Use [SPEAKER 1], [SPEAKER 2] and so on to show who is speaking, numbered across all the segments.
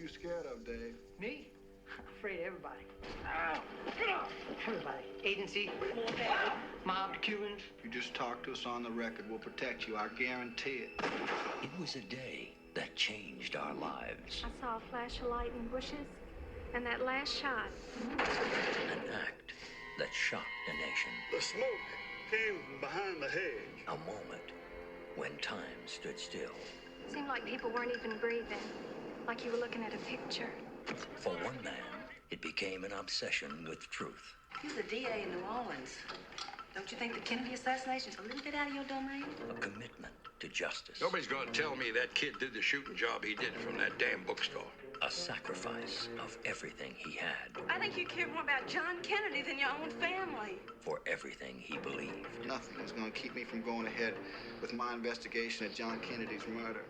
[SPEAKER 1] you scared of, Dave?
[SPEAKER 2] Me? I'm afraid of everybody. Get off! Everybody. Agency, mob, Cubans.
[SPEAKER 1] You just talk to us on the record. We'll protect you. I guarantee it.
[SPEAKER 3] It was a day that changed our lives.
[SPEAKER 4] I saw a flash of light in the bushes, and that last shot.
[SPEAKER 3] An act that shocked a nation.
[SPEAKER 5] The smoke came from behind the hedge.
[SPEAKER 3] A moment when time stood still.
[SPEAKER 4] It seemed like people weren't even breathing, like you were looking at a picture.
[SPEAKER 3] For one man, it became an obsession with truth.
[SPEAKER 6] You're the DA in New Orleans. Don't you think the Kennedy assassination's a little bit out of your domain?
[SPEAKER 3] A commitment to justice.
[SPEAKER 7] Nobody's gonna tell me that kid did the shooting job he did from that damn bookstore.
[SPEAKER 3] A sacrifice of everything he had.
[SPEAKER 6] I think you care more about John Kennedy than your own family.
[SPEAKER 3] For everything he believed.
[SPEAKER 1] Nothing is going to keep me from going ahead with my investigation of John Kennedy's murder.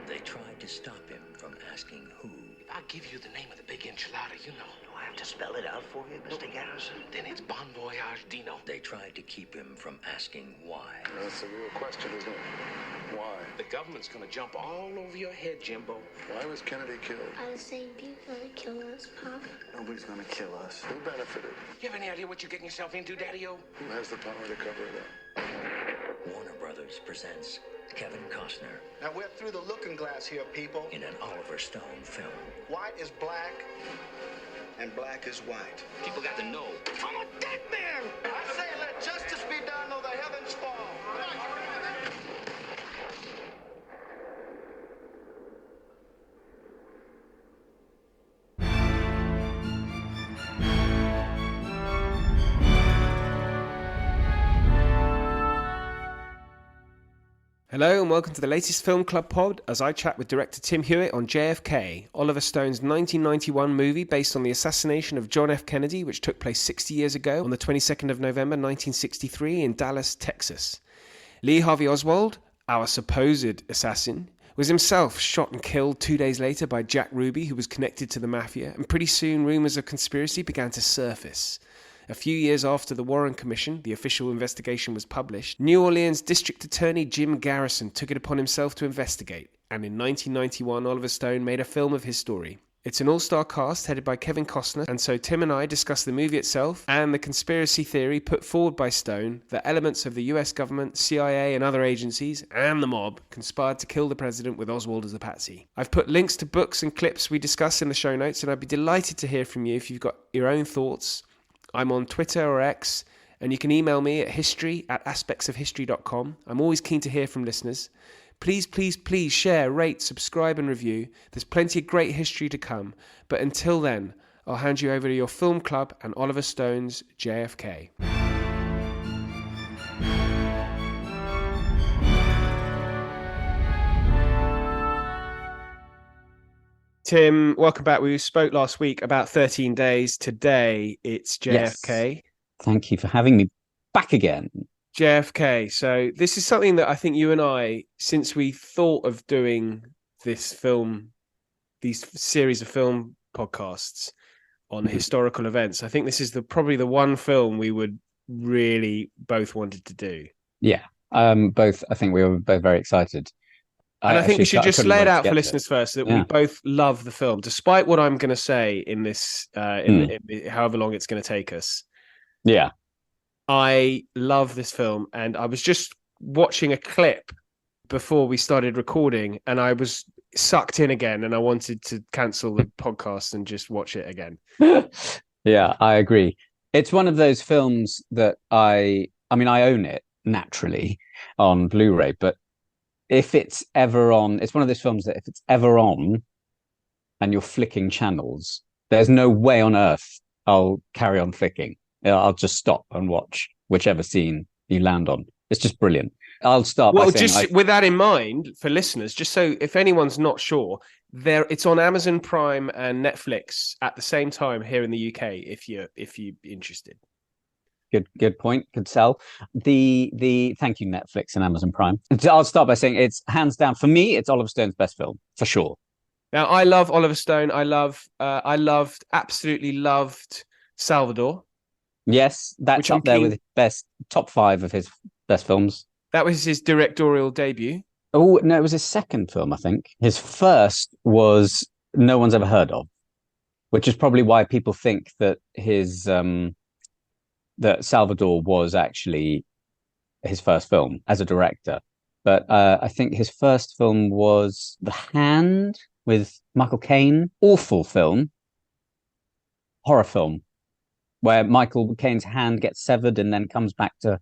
[SPEAKER 3] They tried to stop him from asking who.
[SPEAKER 8] If I give you the name of the big enchilada, you know.
[SPEAKER 9] Do I have to spell it out for you, Mr. Garrison?
[SPEAKER 8] Then it's Bon Voyage Dino.
[SPEAKER 3] They tried to keep him from asking why.
[SPEAKER 5] That's the real question, isn't it? Why?
[SPEAKER 8] The government's gonna jump all over your head, Jimbo.
[SPEAKER 5] Why was Kennedy killed?
[SPEAKER 4] Are the same people that killed us, Pop?
[SPEAKER 5] Nobody's gonna kill us. Who benefited?
[SPEAKER 8] You have any idea what you're getting yourself into, Daddy-O?
[SPEAKER 5] Who has the power to cover it up?
[SPEAKER 3] Warner Brothers presents Kevin Costner.
[SPEAKER 1] Now, we're through the looking glass here, people.
[SPEAKER 3] In an Oliver Stone film.
[SPEAKER 1] White is black, and black is white.
[SPEAKER 8] People got to know.
[SPEAKER 1] I'm a dead man! I say let justice be done, though the heavens fall.
[SPEAKER 10] Hello and welcome to the latest Film Club pod as I chat with director Tim Hewitt on JFK, Oliver Stone's 1991 movie based on the assassination of John F. Kennedy, which took place 60 years ago on the 22nd of November 1963 in Dallas, Texas. Lee Harvey Oswald, our supposed assassin, was himself shot and killed 2 days later by Jack Ruby, who was connected to the mafia, and pretty soon rumours of conspiracy began to surface. A few years after the Warren Commission, the official investigation, was published, New Orleans District Attorney Jim Garrison took it upon himself to investigate, and in 1991 Oliver Stone made a film of his story. It's an all-star cast headed by Kevin Costner, and so Tim and I discuss the movie itself and the conspiracy theory put forward by Stone that elements of the US government, CIA and other agencies, and the mob conspired to kill the president with Oswald as a patsy. I've put links to books and clips we discuss in the show notes, and I'd be delighted to hear from you if you've got your own thoughts. I'm on Twitter or X, and you can email me at history@aspectsofhistory.com. I'm always keen to hear from listeners. Please, please, please share, rate, subscribe and review. There's plenty of great history to come. But until then, I'll hand you over to your film club and Oliver Stone's JFK. Tim, welcome back. We spoke last week about 13 days. Today, it's JFK.
[SPEAKER 11] Yes. Thank you for having me back again.
[SPEAKER 10] JFK. So this is something that I think you and I, since we thought of doing this film, these series of film podcasts on historical events, I think this is probably the one film we would really both wanted to do.
[SPEAKER 11] Yeah, both. I think we were both very excited.
[SPEAKER 10] And I think we should just lay it out for listeners first that we both love the film, despite what I'm going to say in this, however long it's going to take us.
[SPEAKER 11] Yeah.
[SPEAKER 10] I love this film. And I was just watching a clip before we started recording and I was sucked in again and I wanted to cancel the podcast and just watch it again.
[SPEAKER 11] Yeah, I agree. It's one of those films that I own it naturally on Blu-ray, but if it's ever on, it's one of those films that if it's ever on and you're flicking channels, there's no way on earth I'll carry on flicking. I'll just stop and watch whichever scene you land on. It's just brilliant. I'll start by saying...
[SPEAKER 10] with that in mind, for listeners, just so if anyone's not sure, it's on Amazon Prime and Netflix at the same time here in the UK, if you're interested.
[SPEAKER 11] Good point. Good sell. The thank you, Netflix and Amazon Prime. I'll start by saying it's hands down for me. It's Oliver Stone's best film for sure.
[SPEAKER 10] Now I love Oliver Stone. Absolutely loved Salvador.
[SPEAKER 11] Yes, that's up there with his top 5 of his best films.
[SPEAKER 10] That was his directorial debut.
[SPEAKER 11] Oh no, it was his second film, I think. His first was no one's ever heard of, which is probably why people think that that Salvador was actually his first film as a director. But I think his first film was The Hand with Michael Caine. Awful film, horror film, where Michael Caine's hand gets severed and then comes back to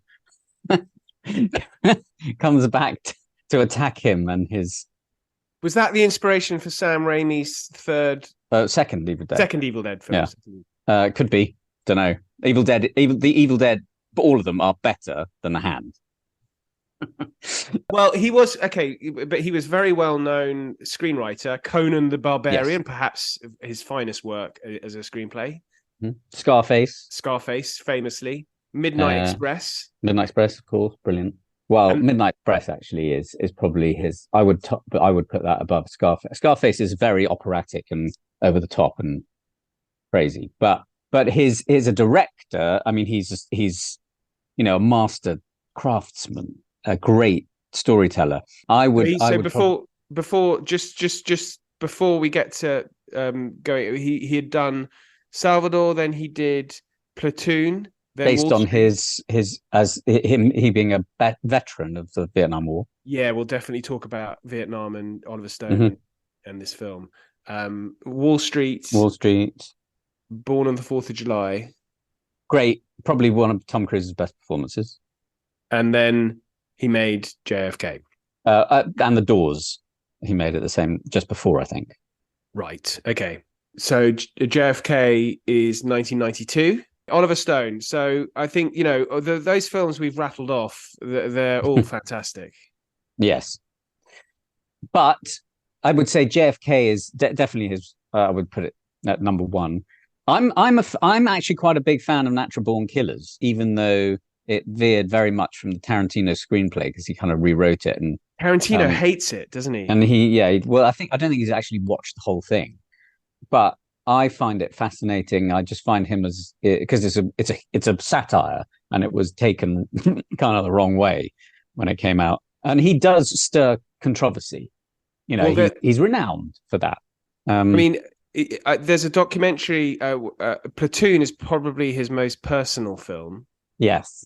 [SPEAKER 11] to attack him and his.
[SPEAKER 10] Was that the inspiration for Sam Raimi's
[SPEAKER 11] second Evil Dead?
[SPEAKER 10] Second Evil Dead film.
[SPEAKER 11] Yeah. Could be. Don't know. The Evil Dead, but all of them are better than The Hand.
[SPEAKER 10] Well, he was but he was very well known screenwriter. Conan the Barbarian, yes. Perhaps his finest work as a screenplay. Scarface, famously. Midnight Express, of course, brilliant.
[SPEAKER 11] Well, Midnight Express actually is probably his. I would put that above Scarface. Scarface is very operatic and over the top and crazy, but he's a director. I mean, he's a master craftsman, a great storyteller. Before
[SPEAKER 10] we get to going, he had done Salvador, then he did Platoon.
[SPEAKER 11] Based on he being a veteran of the Vietnam War.
[SPEAKER 10] Yeah, we'll definitely talk about Vietnam and Oliver Stone and this film. Wall Street, Born on the 4th of July.
[SPEAKER 11] Great, probably one of Tom Cruise's best performances.
[SPEAKER 10] And then he made JFK.
[SPEAKER 11] And The Doors he made just before, I think.
[SPEAKER 10] Right, okay. So JFK is 1992. Oliver Stone. So I think, those films we've rattled off, they're all fantastic.
[SPEAKER 11] Yes. But I would say JFK is definitely his, I would put it at number one. I'm actually quite a big fan of Natural Born Killers, even though it veered very much from the Tarantino screenplay because he kind of rewrote it. And
[SPEAKER 10] Tarantino hates it, doesn't he?
[SPEAKER 11] And I don't think he's actually watched the whole thing. But I find it fascinating. I just find him because it's a satire, and it was taken kind of the wrong way when it came out. And he does stir controversy. He's renowned for that.
[SPEAKER 10] There's a documentary. Platoon is probably his most personal film.
[SPEAKER 11] Yes,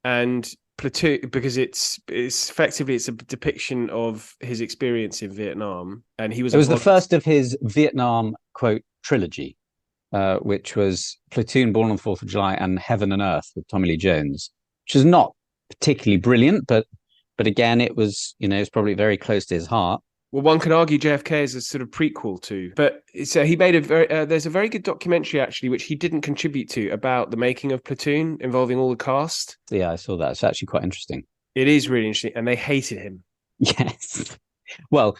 [SPEAKER 10] and Platoon, because it's effectively a depiction of his experience in Vietnam, and it was
[SPEAKER 11] the first of his Vietnam quote trilogy, which was Platoon, Born on the 4th of July, and Heaven and Earth with Tommy Lee Jones, which is not particularly brilliant, but again, it was it's probably very close to his heart.
[SPEAKER 10] Well, one could argue JFK is a sort of prequel to, but so he made there's a very good documentary actually, which he didn't contribute to, about the making of Platoon, involving all the cast.
[SPEAKER 11] Yeah, I saw that. It's actually quite interesting.
[SPEAKER 10] It is really interesting, and they hated him.
[SPEAKER 11] Yes. Well,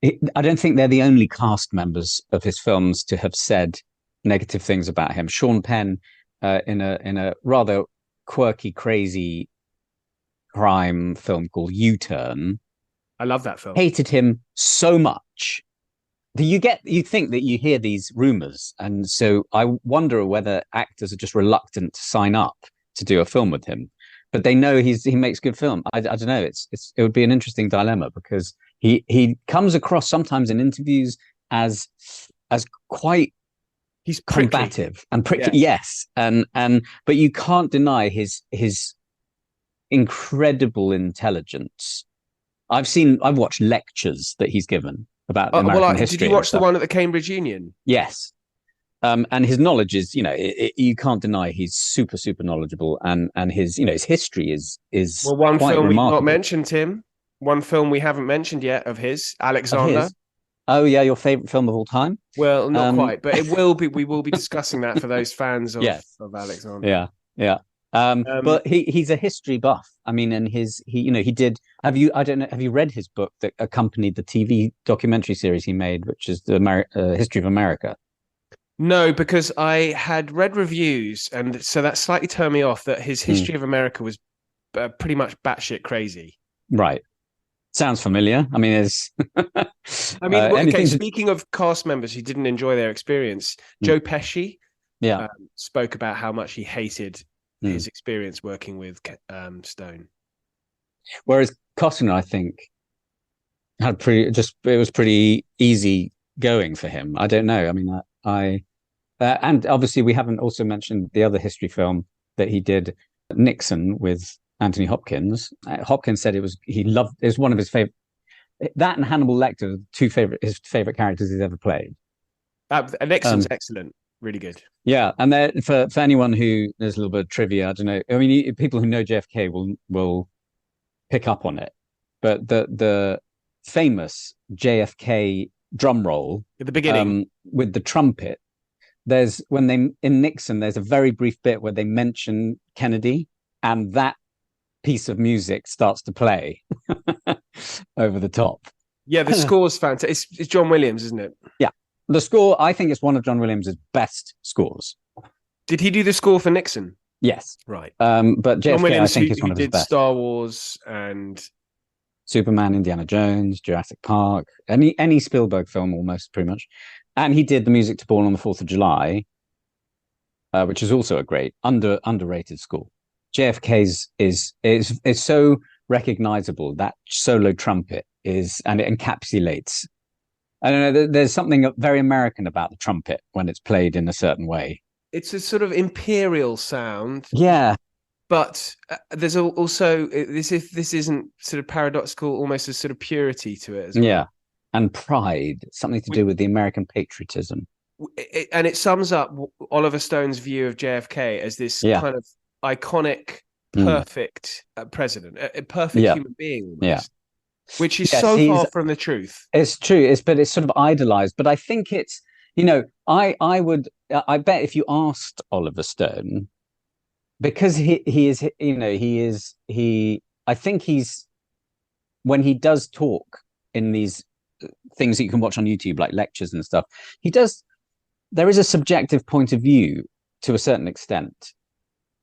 [SPEAKER 11] I don't think they're the only cast members of his films to have said negative things about him. Sean Penn, in a rather quirky, crazy crime film called U-Turn.
[SPEAKER 10] I love that film.
[SPEAKER 11] Hated him so much. You think that you hear these rumors, and so I wonder whether actors are just reluctant to sign up to do a film with him, but they know he makes good film. I don't know. It would be an interesting dilemma because he comes across sometimes in interviews as quite combative and prickly. Yes, and but you can't deny his incredible intelligence. I've watched lectures that he's given about American history.
[SPEAKER 10] Did you watch the one at the Cambridge Union?
[SPEAKER 11] Yes. And his knowledge is, you can't deny he's super, super knowledgeable, and his, his history is
[SPEAKER 10] one
[SPEAKER 11] quite
[SPEAKER 10] film
[SPEAKER 11] remarkable.
[SPEAKER 10] we've not mentioned, Tim. One film we haven't mentioned yet of his, Alexander.
[SPEAKER 11] Oh yeah, your favorite film of all time?
[SPEAKER 10] Well, not quite, but it will be. We will be discussing that for those fans of Alexander.
[SPEAKER 11] Yeah. But he's a history buff. I mean, and he did. Have you read his book that accompanied the TV documentary series he made, which is the History of America?
[SPEAKER 10] No, because I had read reviews, and so that slightly turned me off. That his History of America was pretty much batshit crazy.
[SPEAKER 11] Right. Sounds familiar. I mean,
[SPEAKER 10] speaking of cast members who didn't enjoy their experience, Joe Pesci, spoke about how much he hated his experience working with Stone. Whereas
[SPEAKER 11] Costner, I think, it was pretty easy going for him. I don't know. I mean, and obviously we haven't also mentioned the other history film that he did, Nixon, with Anthony Hopkins. Hopkins said it was one of his favorite. That and Hannibal Lecter, his favorite characters he's ever played.
[SPEAKER 10] Nixon's excellent, really good.
[SPEAKER 11] Yeah, and for anyone who there's a little bit of trivia, I don't know. I mean, people who know JFK will pick up on it, but the famous JFK drum roll
[SPEAKER 10] at the beginning
[SPEAKER 11] with the trumpet. In Nixon, there's a very brief bit where they mention Kennedy, and that piece of music starts to play over the top.
[SPEAKER 10] Yeah, the score's fantastic. It's John Williams, isn't it?
[SPEAKER 11] Yeah, the score, I think it's one of John Williams' best scores.
[SPEAKER 10] Did he do the score for Nixon?
[SPEAKER 11] Yes.
[SPEAKER 10] Right.
[SPEAKER 11] But JFK,
[SPEAKER 10] John Williams,
[SPEAKER 11] I think, is one of his best.
[SPEAKER 10] Star Wars and
[SPEAKER 11] Superman, Indiana Jones, Jurassic Park, any Spielberg film, almost, pretty much. And he did the music to Born on the 4th of July, which is also a great underrated score. JFK's is so recognizable. That solo trumpet and it encapsulates. I don't know. There's something very American about the trumpet when it's played in a certain way.
[SPEAKER 10] It's a sort of imperial sound.
[SPEAKER 11] Yeah.
[SPEAKER 10] But there's also this isn't sort of paradoxical, almost a sort of purity to it as well.
[SPEAKER 11] Yeah. And pride, something to do with the American patriotism.
[SPEAKER 10] And it sums up Oliver Stone's view of JFK as this kind of iconic, perfect president, a perfect human being, almost, which is so far from the truth.
[SPEAKER 11] It's true, but it's sort of idolized. But I think it's, I bet if you asked Oliver Stone, because I think when he does talk in these things that you can watch on YouTube, like lectures and stuff, there is a subjective point of view to a certain extent.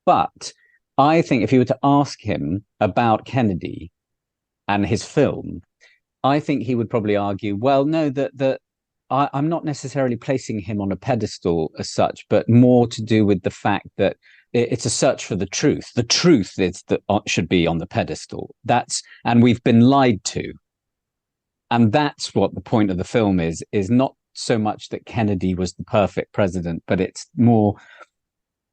[SPEAKER 11] But I think if you were to ask him about Kennedy and his film, I think he would probably argue, well, no, that I'm not necessarily placing him on a pedestal as such, but more to do with the fact that it's a search for the truth. The truth is that should be on the pedestal. And we've been lied to. And that's what the point of the film is not so much that Kennedy was the perfect president, but it's more...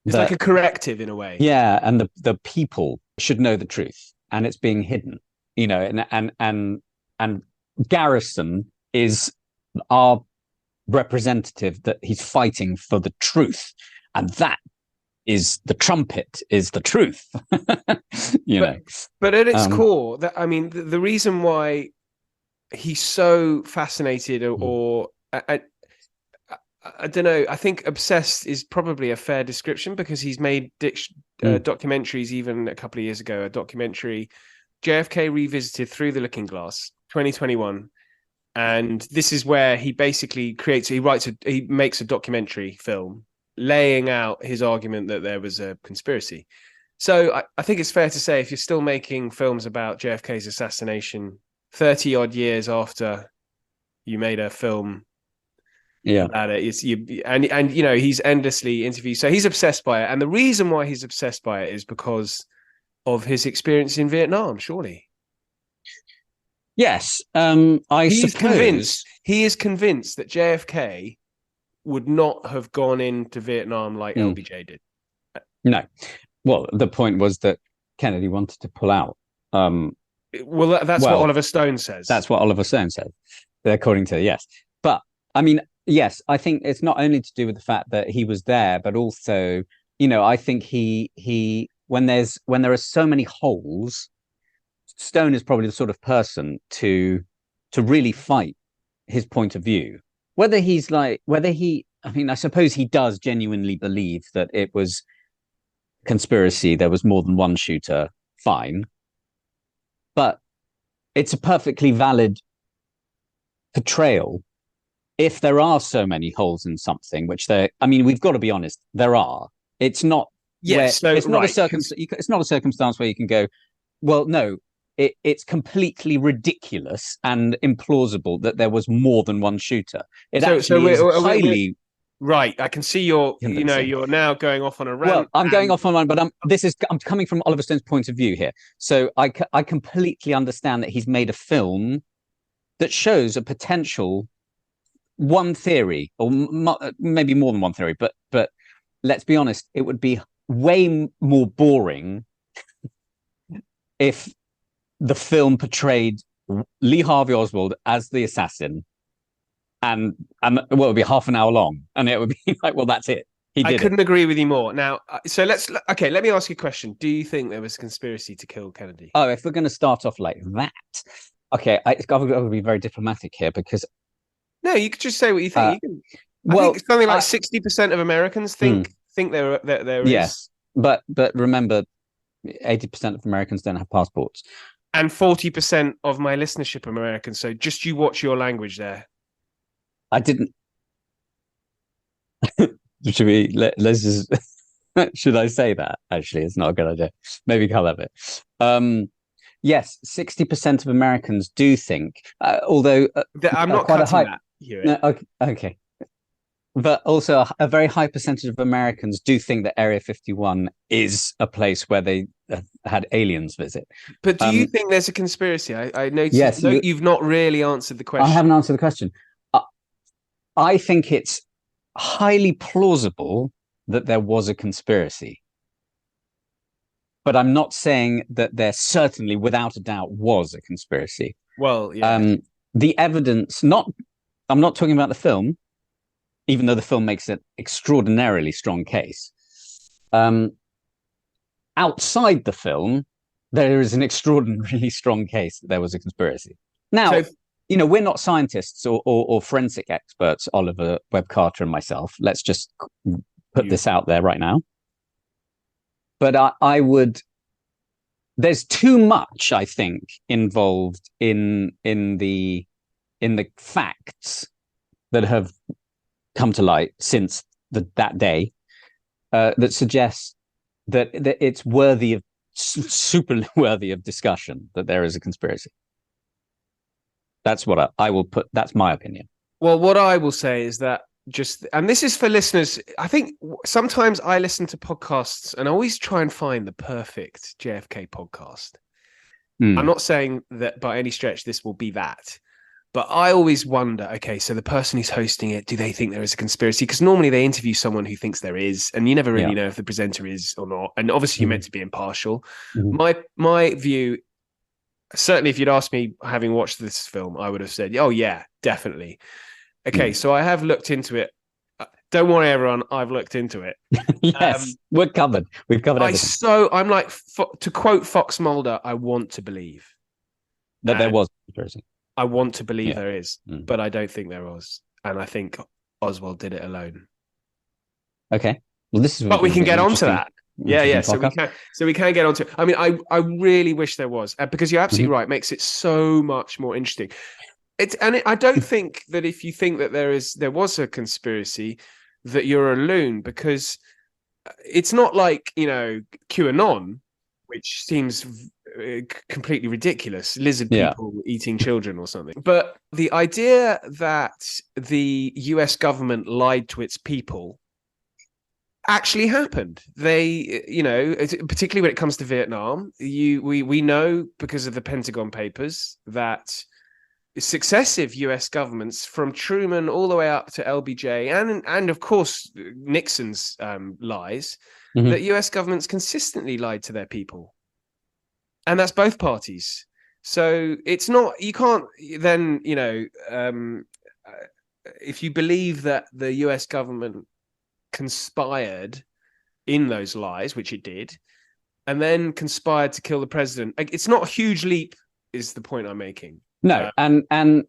[SPEAKER 10] It's like a corrective in a way.
[SPEAKER 11] Yeah, and the people should know the truth, and it's being hidden, and Garrison is our representative that he's fighting for the truth, and that is the trumpet is the truth.
[SPEAKER 10] But at its core, the reason why he's so fascinated or I don't know. I think obsessed is probably a fair description because he's made documentaries even a couple of years ago. A documentary, JFK Revisited Through the Looking Glass, 2021. And this is where he basically he makes a documentary film laying out his argument that there was a conspiracy. So I think it's fair to say if you're still making films about JFK's assassination 30 odd years after you made a film about it, he's endlessly interviewed, so he's obsessed by it, and the reason why he's obsessed by it is because of his experience in Vietnam, surely.
[SPEAKER 11] He
[SPEAKER 10] is convinced that JFK would not have gone into Vietnam like LBJ did.
[SPEAKER 11] No, well, the point was that Kennedy wanted to pull out.
[SPEAKER 10] That's what Oliver Stone says.
[SPEAKER 11] That's what Oliver Stone said, according to yes. But I mean, yes, I think it's not only to do with the fact that he was there, but also, I think he when there are so many holes, Stone is probably the sort of person to really fight his point of view. I suppose he does genuinely believe that it was conspiracy, there was more than one shooter, fine. But it's a perfectly valid portrayal if there are so many holes in something, which we've got to be honest, there are. It's not. Yes, it's not a circumstance. It's not a circumstance where you can go, well, no, it's completely ridiculous and implausible that there was more than one shooter. It is highly.
[SPEAKER 10] Right, I can see you're now going off on a rant.
[SPEAKER 11] Well, I'm going off on one, but I'm coming from Oliver Stone's point of view here. So I completely understand that he's made a film that shows a potential one theory, or maybe more than one theory, but let's be honest, it would be way more boring if the film portrayed Lee Harvey Oswald as the assassin, and well, it would be half an hour long, and it would be like, well, that's it.
[SPEAKER 10] I couldn't agree with you more. Now, so let me ask you a question. Do you think there was a conspiracy to kill Kennedy?
[SPEAKER 11] Oh, if we're going to start off like that, okay, I've got to be very diplomatic here, because
[SPEAKER 10] no, you could just say what you think. I think something like 60% of Americans think there is.
[SPEAKER 11] Yes, but remember, 80% of Americans don't have passports,
[SPEAKER 10] and 40% of my listenership are American. So just you watch your language there.
[SPEAKER 11] I didn't. Should we let's just should I say that? Actually, it's not a good idea. Maybe cut that bit. Yes, 60% of Americans do think, although
[SPEAKER 10] I'm not quite cutting that.
[SPEAKER 11] No, okay. But also a very high percentage of Americans do think that Area 51 is a place where they had aliens visit.
[SPEAKER 10] But do you think there's a conspiracy? I noticed.
[SPEAKER 11] Yes,
[SPEAKER 10] you've not really answered the question.
[SPEAKER 11] I haven't answered the question. I think it's highly plausible that there was a conspiracy, but I'm not saying that there certainly, without a doubt, was a conspiracy.
[SPEAKER 10] Well, yeah.
[SPEAKER 11] The evidence, I'm not talking about the film, even though the film makes an extraordinarily strong case. Outside the film, there is an extraordinarily strong case that there was a conspiracy. Now, we're not scientists or forensic experts, Oliver Webb Carter and myself. Let's just put this out there right now. But I would. There's too much, I think, involved in the facts that have come to light since that day that suggests that it's super worthy of discussion, that there is a conspiracy. That's what I will put. That's my opinion.
[SPEAKER 10] Well, what I will say is that and this is for listeners, I think sometimes I listen to podcasts and I always try and find the perfect JFK podcast. I'm not saying that by any stretch this will be that, but I always wonder, okay, so the person who's hosting it, do they think there is a conspiracy? Because normally they interview someone who thinks there is, and you never really know if the presenter is or not. And obviously you're meant to be impartial. My view, certainly if you'd asked me, having watched this film, I would have said, oh yeah, definitely. Okay, so I have looked into it. Don't worry, everyone, I've looked into it.
[SPEAKER 11] Yes, we're covered. We've covered everything.
[SPEAKER 10] I'm like, to quote Fox Mulder, I want to believe
[SPEAKER 11] that there was a conspiracy.
[SPEAKER 10] I want to believe there is, but I don't think there was. And I think Oswald did it alone.
[SPEAKER 11] Okay. Well, this is.
[SPEAKER 10] But we can get onto that. Yeah. So we can get onto it. I mean, I really wish there was, because you're absolutely right. It makes it so much more interesting. I don't think that if you think that there was a conspiracy, that you're a loon, because it's not like, QAnon, which seems completely ridiculous, lizard people eating children or something. But the idea that the US government lied to its people actually happened. They, particularly when it comes to Vietnam, we know because of the Pentagon Papers that successive US governments, from Truman all the way up to LBJ and of course Nixon's lies, that US governments consistently lied to their people. And that's both parties. So it's not, you can't then, if you believe that the US government conspired in those lies, which it did, and then conspired to kill the president, it's not a huge leap, is the point I'm making.
[SPEAKER 11] No, and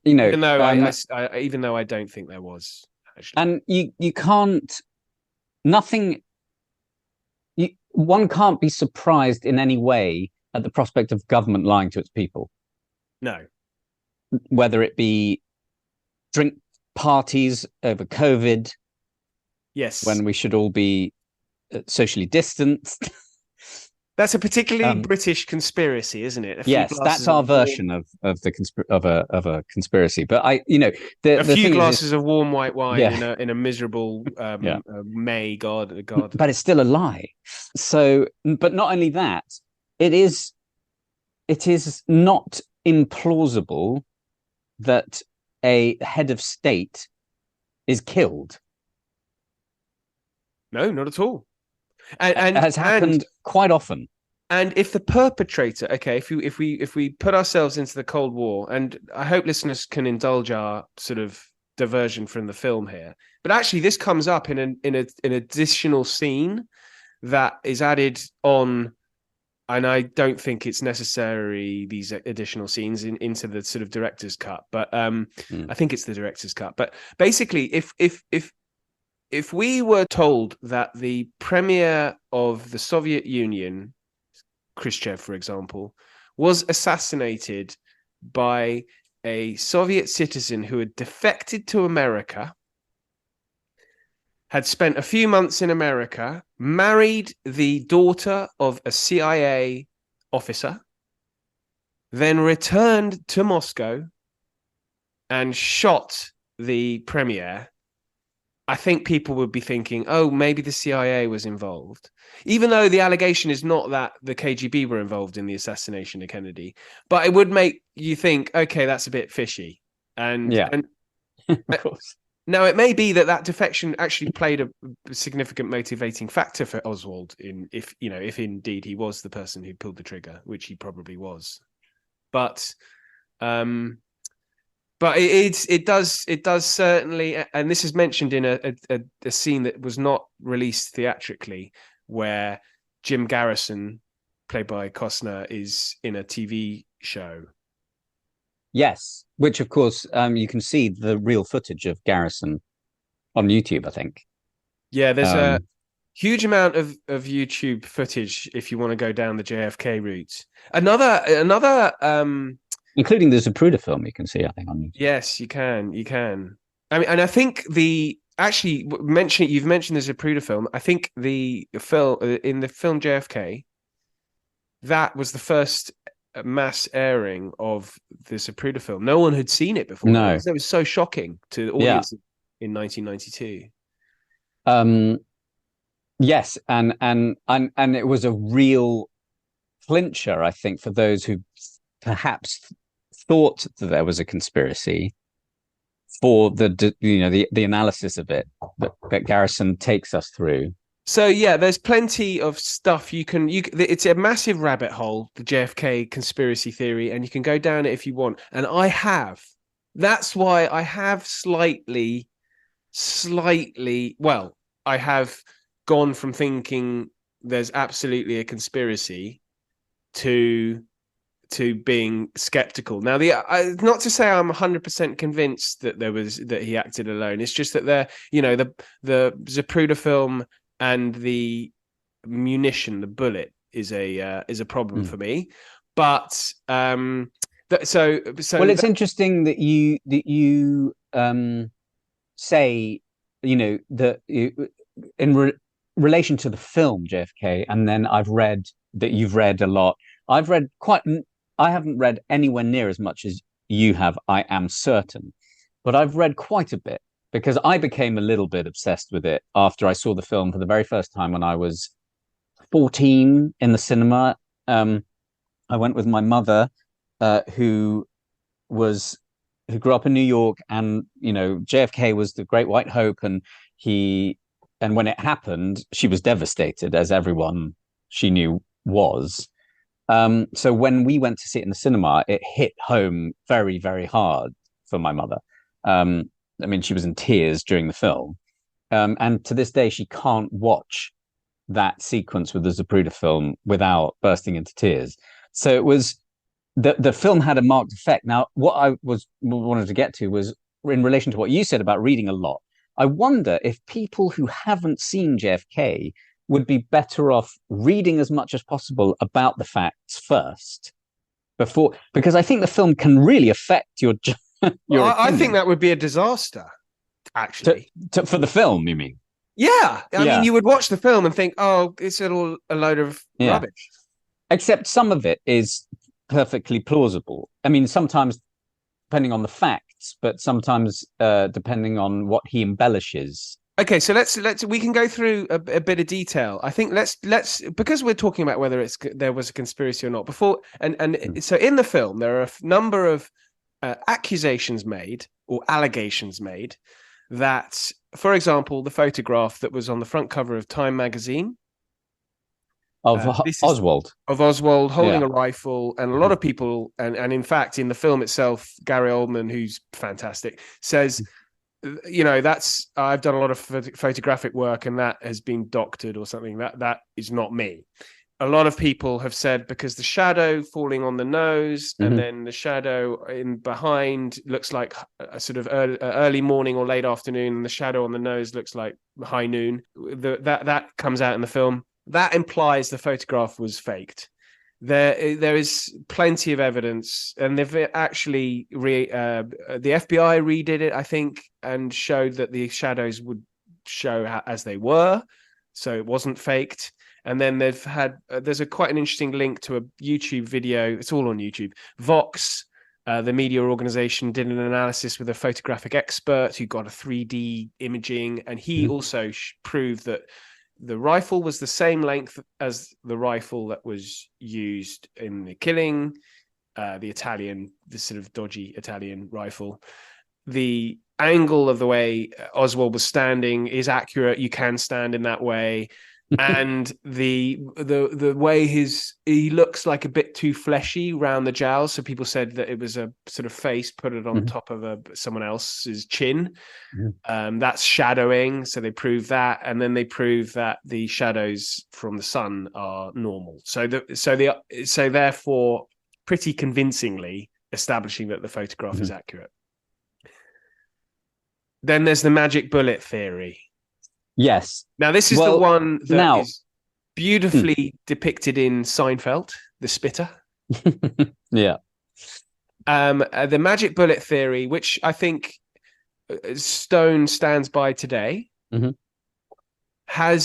[SPEAKER 11] even
[SPEAKER 10] though I don't think there was, actually.
[SPEAKER 11] And you can't, one can't be surprised in any way at the prospect of government lying to its people.
[SPEAKER 10] No.
[SPEAKER 11] Whether it be drink parties over COVID.
[SPEAKER 10] Yes.
[SPEAKER 11] When we should all be socially distanced.
[SPEAKER 10] That's a particularly British conspiracy, isn't it?
[SPEAKER 11] Yes, that's our version of a conspiracy. But a
[SPEAKER 10] few glasses of warm white wine in a miserable May. God.
[SPEAKER 11] But it's still a lie. So, but not only that, it is not implausible that a head of state is killed.
[SPEAKER 10] No, not at all. And
[SPEAKER 11] it has happened quite often.
[SPEAKER 10] And if the perpetrator, okay, if we put ourselves into the Cold War, and I hope listeners can indulge our sort of diversion from the film here, but actually this comes up in an additional scene that is added on, and I don't think it's necessary, these additional scenes into the sort of director's cut, but I think it's the director's cut. But basically, if we were told that the premier of the Soviet Union, Khrushchev, for example, was assassinated by a Soviet citizen who had defected to America, had spent a few months in America, married the daughter of a CIA officer, then returned to Moscow and shot the premier, I think people would be thinking, oh, maybe the CIA was involved. Even though the allegation is not that the KGB were involved in the assassination of Kennedy. But it would make you think, okay, that's a bit fishy. And
[SPEAKER 11] of course.
[SPEAKER 10] Now, it may be that defection actually played a significant motivating factor for Oswald, if indeed he was the person who pulled the trigger, which he probably was. But it does certainly, and this is mentioned in a scene that was not released theatrically, where Jim Garrison, played by Costner, is in a TV show.
[SPEAKER 11] Yes, which of course you can see the real footage of Garrison on YouTube, I think.
[SPEAKER 10] Yeah, there's a huge amount of YouTube footage if you want to go down the JFK route. Another
[SPEAKER 11] including the Zapruder film, you can see, I think, on YouTube.
[SPEAKER 10] Yes, you can. I mean, and I think you've mentioned the Zapruder film. I think the film in the film JFK, that was the first mass airing of the Zapruder film. No one had seen it before.
[SPEAKER 11] No,
[SPEAKER 10] it was so shocking to the audience in 1992.
[SPEAKER 11] Yes, and it was a real clincher, I think, for those who perhaps thought that there was a conspiracy, for the analysis of it that Garrison takes us through.
[SPEAKER 10] So yeah, there's plenty of stuff you can. It's a massive rabbit hole, the JFK conspiracy theory, and you can go down it if you want. And I have. That's why I have slightly. Well, I have gone from thinking there's absolutely a conspiracy to being skeptical. Now, not to say I'm 100% convinced that he acted alone. It's just that the Zapruder film and the munition, the bullet, is a problem for me. But so well, it's interesting that
[SPEAKER 11] you say, that in relation to the film JFK, and then I've read that you've read a lot. I haven't read anywhere near as much as you have, I am certain, but I've read quite a bit, because I became a little bit obsessed with it after I saw the film for the very first time when I was 14 in the cinema. I went with my mother, who grew up in New York, and JFK was the Great White Hope, and when it happened, she was devastated, as everyone she knew was. So when we went to see it in the cinema, it hit home very, very hard for my mother. She was in tears during the film. And to this day, she can't watch that sequence with the Zapruder film without bursting into tears. So it was, the film had a marked effect. Now, what I wanted to get to was in relation to what you said about reading a lot. I wonder if people who haven't seen JFK would be better off reading as much as possible about the facts first, because I think the film can really affect your
[SPEAKER 10] I think that would be a disaster, actually.
[SPEAKER 11] For the film, you mean?
[SPEAKER 10] Yeah. I mean, you would watch the film and think, oh, it's a load of rubbish.
[SPEAKER 11] Except some of it is perfectly plausible. I mean, sometimes depending on the facts, but sometimes depending on what he embellishes.
[SPEAKER 10] Okay, so we can go through a bit of detail. I think let's because we're talking about whether there was a conspiracy or not before, and so in the film there are a number of accusations made or allegations made that, for example, the photograph that was on the front cover of Time magazine
[SPEAKER 11] of Oswald.
[SPEAKER 10] Of Oswald holding a rifle, and a lot of people, and in fact, in the film itself, Gary Oldman, who's fantastic, says, you know, that's I've done a lot of photographic work, and that has been doctored or something. That is not me. A lot of people have said because the shadow falling on the nose and then the shadow in behind looks like a sort of early morning or late afternoon, and the shadow on the nose looks like high noon. That comes out in the film. That implies the photograph was faked. There is plenty of evidence, and they've actually the FBI redid it, I think, and showed that the shadows would show as they were, so it wasn't faked. And then they've had there's quite an interesting link to a YouTube video. It's all on YouTube. Vox, the media organization, did an analysis with a photographic expert who got a 3D imaging, and he also proved that the rifle was the same length as the rifle that was used in the killing, the sort of dodgy Italian rifle. The angle of the way Oswald was standing is accurate. You can stand in that way. And the way he looks like a bit too fleshy round the jowls, so people said that it was a sort of face put it on top of someone else's chin. That's shadowing, so they prove that, and then they prove that the shadows from the sun are normal. So therefore, pretty convincingly establishing that the photograph is accurate. Then there's the magic bullet theory.
[SPEAKER 11] Yes.
[SPEAKER 10] Now, this is the one that is beautifully depicted in Seinfeld, the spitter.
[SPEAKER 11] Yeah.
[SPEAKER 10] The magic bullet theory, which I think Stone stands by today, there have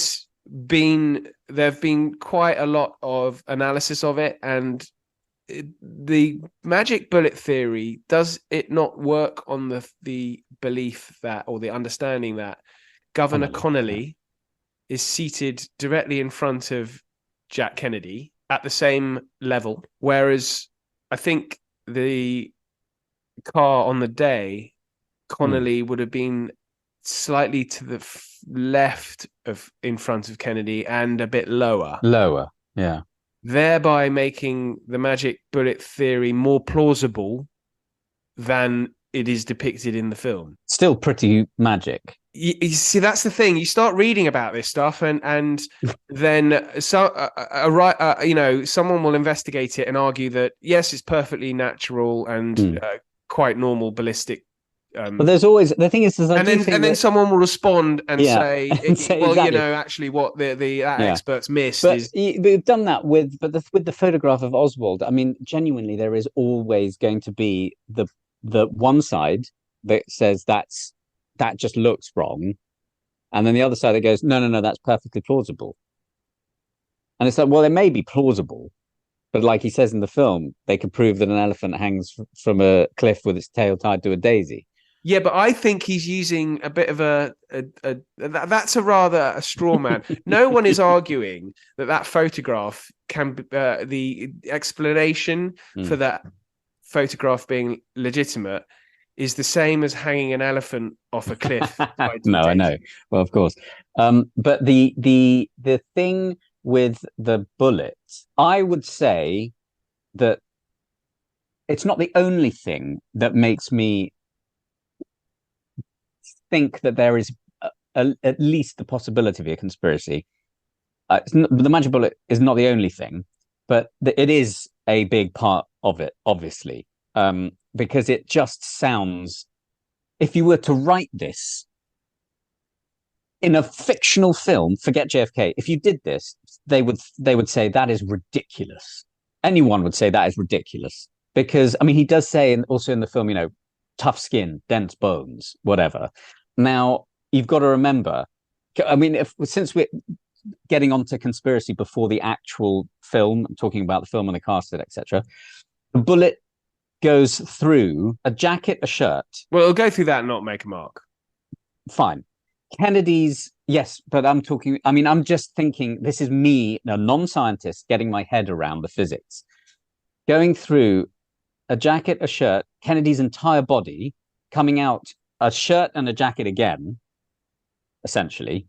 [SPEAKER 10] been quite a lot of analysis of it, and the magic bullet theory, does it not work on the belief that, or the understanding that Governor Connolly is seated directly in front of Jack Kennedy at the same level, whereas I think the car on the day, Connolly would have been slightly to the left of in front of Kennedy and a bit lower.
[SPEAKER 11] Yeah.
[SPEAKER 10] Thereby making the magic bullet theory more plausible than it is depicted in the film.
[SPEAKER 11] Still pretty magic.
[SPEAKER 10] You see, that's the thing. You start reading about this stuff, and then someone will investigate it and argue that yes, it's perfectly natural and quite normal ballistic.
[SPEAKER 11] But there's always the thing is,
[SPEAKER 10] then someone will respond and say, well,
[SPEAKER 11] exactly.
[SPEAKER 10] You know, actually, what the experts missed
[SPEAKER 11] but
[SPEAKER 10] is.
[SPEAKER 11] We've done that with the photograph of Oswald. I mean, genuinely, there is always going to be the one side that says that just looks wrong, and then the other side that goes, no, that's perfectly plausible. And it's like, well, it may be plausible, but like he says in the film, they could prove that an elephant hangs from a cliff with its tail tied to a daisy.
[SPEAKER 10] Yeah, but I think he's using a bit of that's a straw man. No one is arguing that photograph can be the explanation for that photograph being legitimate is the same as hanging an elephant off a cliff.
[SPEAKER 11] No, I know. Well, of course. But the thing with the bullet, I would say that it's not the only thing that makes me think that there is at least the possibility of a conspiracy. The magic bullet is not the only thing, but it is a big part of it, obviously. Because it just sounds, if you were to write this in a fictional film, forget JFK, if you did this, they would say that is ridiculous. Anyone would say that is ridiculous. Because, I mean, he does say, and also in the film, you know, tough skin, dense bones, whatever. Now, you've got to remember, I mean, since we're getting onto conspiracy before the actual film, talking about the film and the cast, etc., the bullet goes through a jacket, a shirt.
[SPEAKER 10] Well, it'll go through that and not make a mark.
[SPEAKER 11] Fine. Kennedy's, yes, but I'm just thinking, this is me, a non-scientist, getting my head around the physics. Going through a jacket, a shirt, Kennedy's entire body, coming out a shirt and a jacket again, essentially,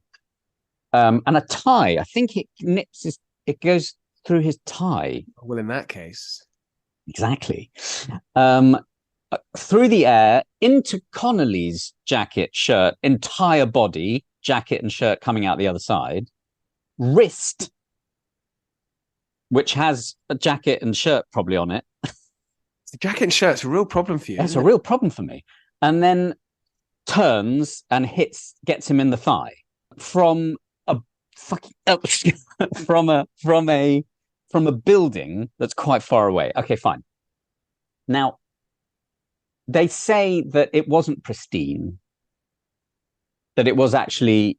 [SPEAKER 11] and a tie. I think it goes through his tie.
[SPEAKER 10] Well, in that case,
[SPEAKER 11] exactly. Through the air into Connolly's jacket, shirt, entire body, jacket and shirt coming out the other side, wrist, which has a jacket and shirt probably on it.
[SPEAKER 10] The jacket and shirt's a real problem for you.
[SPEAKER 11] It's a real problem for me. And then turns and gets him in the thigh from a fucking from a building that's quite far away. Okay, fine. Now, they say that it wasn't pristine, that it was actually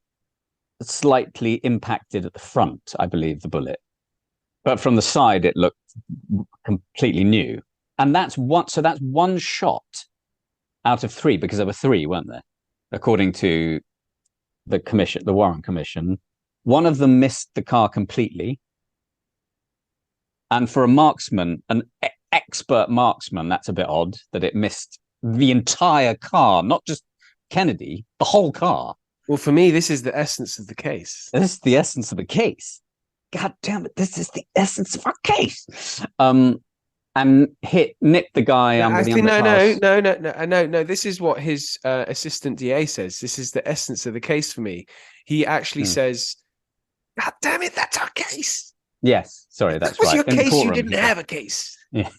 [SPEAKER 11] slightly impacted at the front, I believe, the bullet. But from the side, it looked completely new. And that's one shot out of 3, because there were 3, weren't there? According to the commission, the Warren Commission. One of them missed the car completely. And for a marksman, an expert marksman, that's a bit odd that it missed the entire car, not just Kennedy, the whole car.
[SPEAKER 10] Well, for me, this is the essence of the case.
[SPEAKER 11] This is the essence of the case. God damn it, this is the essence of our case. And nipped the guy under the underpass.
[SPEAKER 10] No. This is what his assistant DA says. This is the essence of the case for me. He actually says, God damn it, that's our case.
[SPEAKER 11] Yes, sorry, that's right.
[SPEAKER 10] That was your case, you didn't have a case.
[SPEAKER 11] Yeah.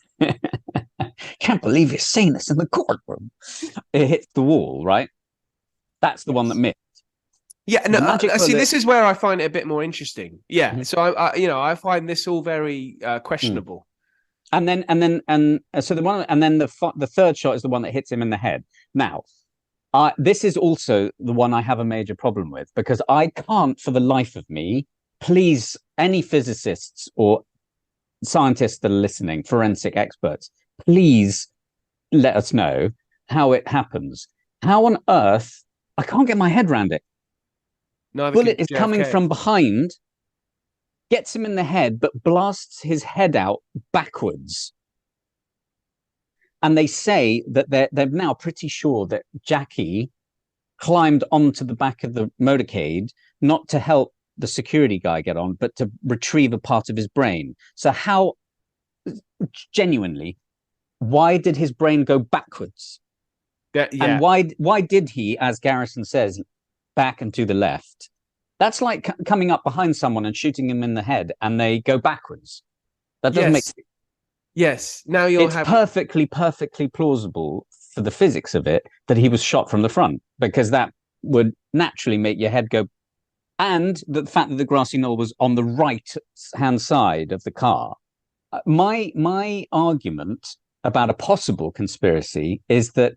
[SPEAKER 11] Can't believe you're saying this in the courtroom. It hits the wall, right? That's the one that missed.
[SPEAKER 10] Yeah, no. See, this is where I find it a bit more interesting. Yeah, so I find this all very questionable.
[SPEAKER 11] And then the third shot is the one that hits him in the head. Now, this is also the one I have a major problem with, because I can't, for the life of me, please, any physicists or scientists that are listening, forensic experts, please let us know how it happens. How on earth? I can't get my head around it. Bullet is coming from behind, gets him in the head, but blasts his head out backwards. And they say that they're now pretty sure that Jackie climbed onto the back of the motorcade, not to help the security guy get on, but to retrieve a part of his brain. So how, genuinely, why did his brain go backwards?
[SPEAKER 10] Yeah.
[SPEAKER 11] And why did he, as Garrison says, back and to the left? That's like coming up behind someone and shooting him in the head, and they go backwards. That doesn't make sense.
[SPEAKER 10] Yes. Now it's
[SPEAKER 11] perfectly plausible for the physics of it that he was shot from the front, because that would naturally make your head go. And the fact that the grassy knoll was on the right-hand side of the car. My argument about a possible conspiracy is that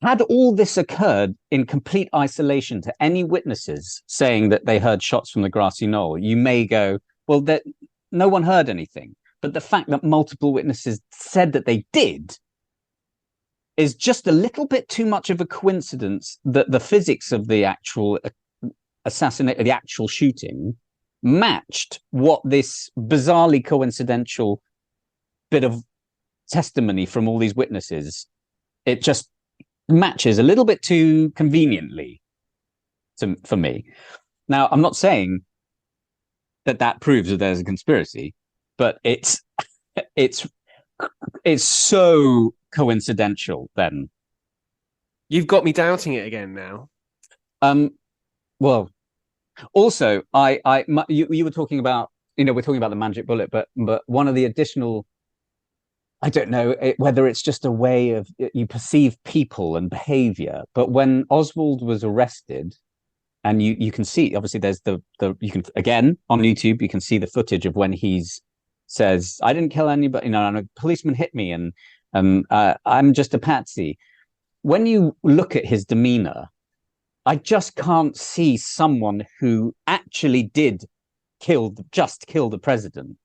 [SPEAKER 11] had all this occurred in complete isolation to any witnesses saying that they heard shots from the grassy knoll, you may go, well, that no one heard anything. But the fact that multiple witnesses said that they did is just a little bit too much of a coincidence that the physics of the actual the actual shooting matched what this bizarrely coincidental bit of testimony from all these witnesses. It just matches a little bit too conveniently for me. Now, I'm not saying that proves that there's a conspiracy, but it's so coincidental. Then
[SPEAKER 10] you've got me doubting it again now.
[SPEAKER 11] Well, also, you were talking about, we're talking about the magic bullet, but one of the additional, I don't know whether it's just a way of you perceive people and behavior. But when Oswald was arrested, and you can see, obviously, there's you can, again, on YouTube, you can see the footage of when says, I didn't kill anybody, and a policeman hit me, and I'm just a patsy. When you look at his demeanor, I just can't see someone who actually did kill the president.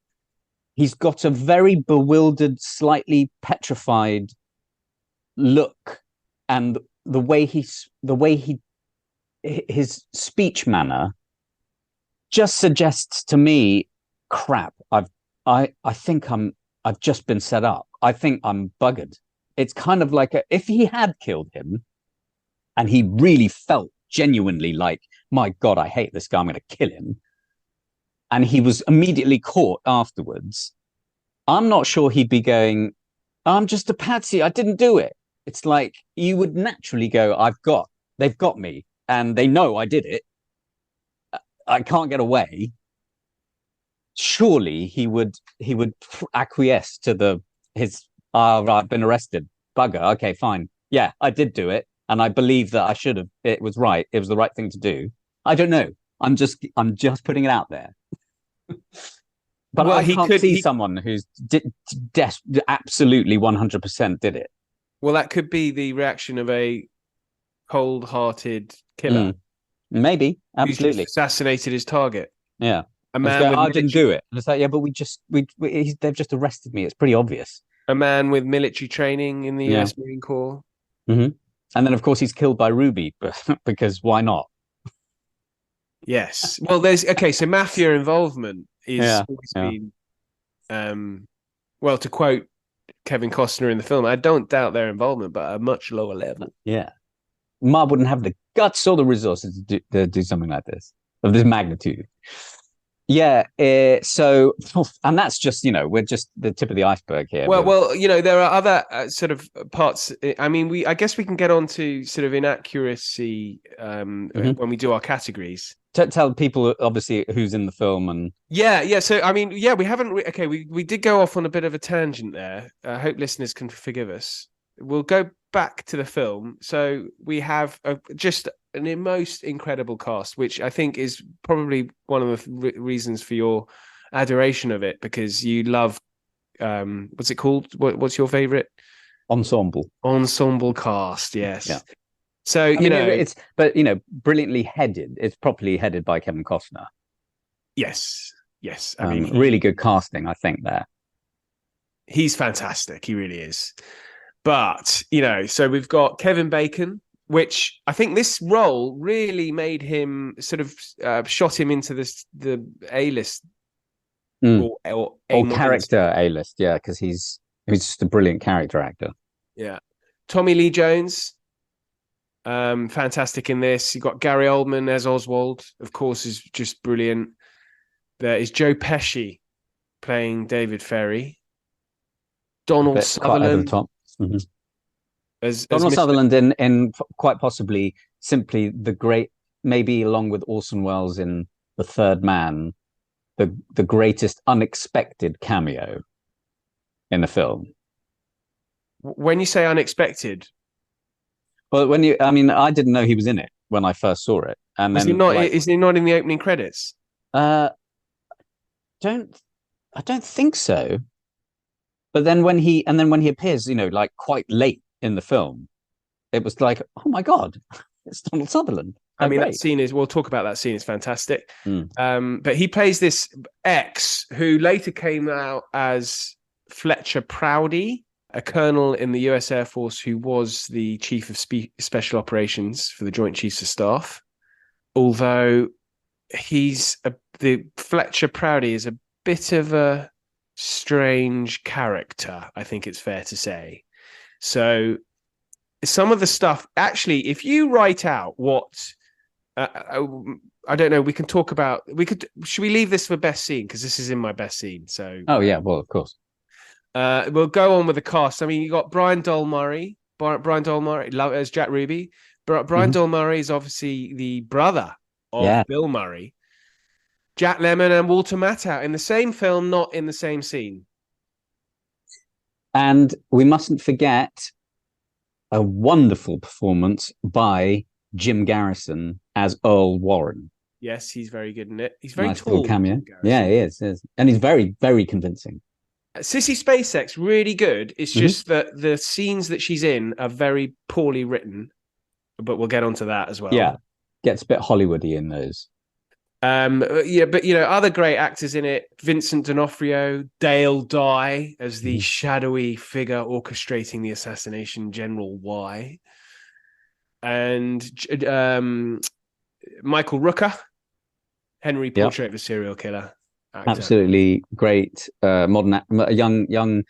[SPEAKER 11] He's got a very bewildered, slightly petrified look, and the way his speech manner just suggests to me, crap. I think I've just been set up. I think I'm buggered. It's kind of like if he had killed him, and he really felt genuinely like, my God, I hate this guy, I'm going to kill him. And he was immediately caught afterwards. I'm not sure he'd be going, I'm just a patsy, I didn't do it. It's like you would naturally go, they've got me, and they know I did it. I can't get away. Surely he would acquiesce to I've been arrested. Bugger. Okay, fine. Yeah, I did do it, and I believe that I should have. It was right. It was the right thing to do. I don't know. I'm just putting it out there. But I can't see someone who's absolutely 100% did it.
[SPEAKER 10] Well, that could be the reaction of a cold-hearted killer.
[SPEAKER 11] Maybe, absolutely.
[SPEAKER 10] Who's just assassinated his target.
[SPEAKER 11] Yeah.
[SPEAKER 10] A man
[SPEAKER 11] I didn't do it. And it's like, yeah, but they've just arrested me. It's pretty obvious.
[SPEAKER 10] A man with military training in the US Marine Corps.
[SPEAKER 11] Mm-hmm. And then, of course, he's killed by Ruby, because why not?
[SPEAKER 10] Yes. Well, so mafia involvement is always been, well, to quote Kevin Costner in the film, I don't doubt their involvement, but at a much lower level.
[SPEAKER 11] Yeah. Ma wouldn't have the guts or the resources to do something like this, of this magnitude. Yeah. So, and that's just, we're just the tip of the iceberg here.
[SPEAKER 10] Well, there are other sort of parts. I mean, I guess we can get on to sort of inaccuracy when we do our categories.
[SPEAKER 11] Tell people, obviously, who's in the film and
[SPEAKER 10] So I mean, we haven't. We did go off on a bit of a tangent there. I hope listeners can forgive us. We'll go back to the film. So we have just an most incredible cast, which I think is probably one of the reasons for your adoration of it, because you love. What's it called? What's your favorite? Ensemble cast. Yes. Yeah. So
[SPEAKER 11] it's brilliantly headed. It's properly headed by Kevin Costner.
[SPEAKER 10] Yes. I mean,
[SPEAKER 11] really good casting, I think. There,
[SPEAKER 10] he's fantastic. He really is. But so we've got Kevin Bacon, which I think this role really made him sort of shot him into the A-list
[SPEAKER 11] or character A-list. Yeah, because he's just a brilliant character actor.
[SPEAKER 10] Yeah, Tommy Lee Jones. Fantastic in this. You've got Gary Oldman as Oswald, of course, is just brilliant. There is Joe Pesci playing David Ferry. Donald Sutherland.
[SPEAKER 11] Mm-hmm.
[SPEAKER 10] As
[SPEAKER 11] Donald Sutherland in quite possibly simply the great, maybe along with Orson Welles in The Third Man, the greatest unexpected cameo in the film.
[SPEAKER 10] When you say unexpected,
[SPEAKER 11] well, I didn't know he was in it when I first saw it, and
[SPEAKER 10] is
[SPEAKER 11] then
[SPEAKER 10] is he not in the opening credits?
[SPEAKER 11] I don't think so. But then when he appears, like quite late in the film, it was like, oh my God, it's Donald Sutherland.
[SPEAKER 10] I mean, that scene we'll talk about that scene, is fantastic. But he plays this ex who later came out as Fletcher Proudy, a colonel in the US Air Force who was the chief of special operations for the Joint Chiefs of Staff. Although the Fletcher Proudy is a bit of a strange character, I think it's fair to say. So some of the stuff, actually, if you write out what I don't know, we can talk about, should we leave this for best scene, because this is in my best scene? So
[SPEAKER 11] well, of course.
[SPEAKER 10] We'll go on with the cast. I mean, you got Brian Doyle Murray as Jack Ruby. Brian Doyle Murray is obviously the brother of Bill Murray. Jack Lemmon and Walter Matthau in the same film, not in the same scene.
[SPEAKER 11] And we mustn't forget a wonderful performance by Jim Garrison as Earl Warren.
[SPEAKER 10] Yes, he's very good in it. He's very
[SPEAKER 11] nice
[SPEAKER 10] tall.
[SPEAKER 11] Little cameo. Yeah, he is. And he's very, very convincing.
[SPEAKER 10] Sissy Spacek's really good. It's just that the scenes that she's in are very poorly written, but we'll get onto that as well.
[SPEAKER 11] Yeah, gets a bit Hollywoody in those.
[SPEAKER 10] But other great actors in it: Vincent D'Onofrio, Dale Dye as the shadowy figure orchestrating the assassination, General Y, and Michael Rooker, Henry, Portrait of a Serial Killer. Actor.
[SPEAKER 11] Absolutely great. Young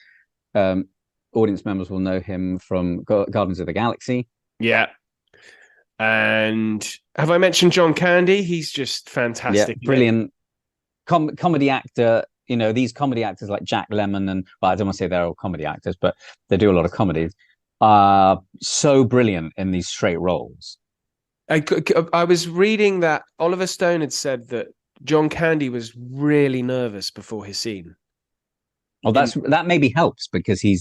[SPEAKER 11] audience members will know him from Guardians of the Galaxy.
[SPEAKER 10] Yeah. And have I mentioned John Candy? He's just fantastic.
[SPEAKER 11] Yeah, brilliant comedy actor. You know, these comedy actors like Jack Lemmon and, well, I don't want to say they're all comedy actors, but they do a lot of comedies. Are so brilliant in these straight roles.
[SPEAKER 10] I was reading that Oliver Stone had said that John Candy was really nervous before his scene.
[SPEAKER 11] Well, that maybe helps because he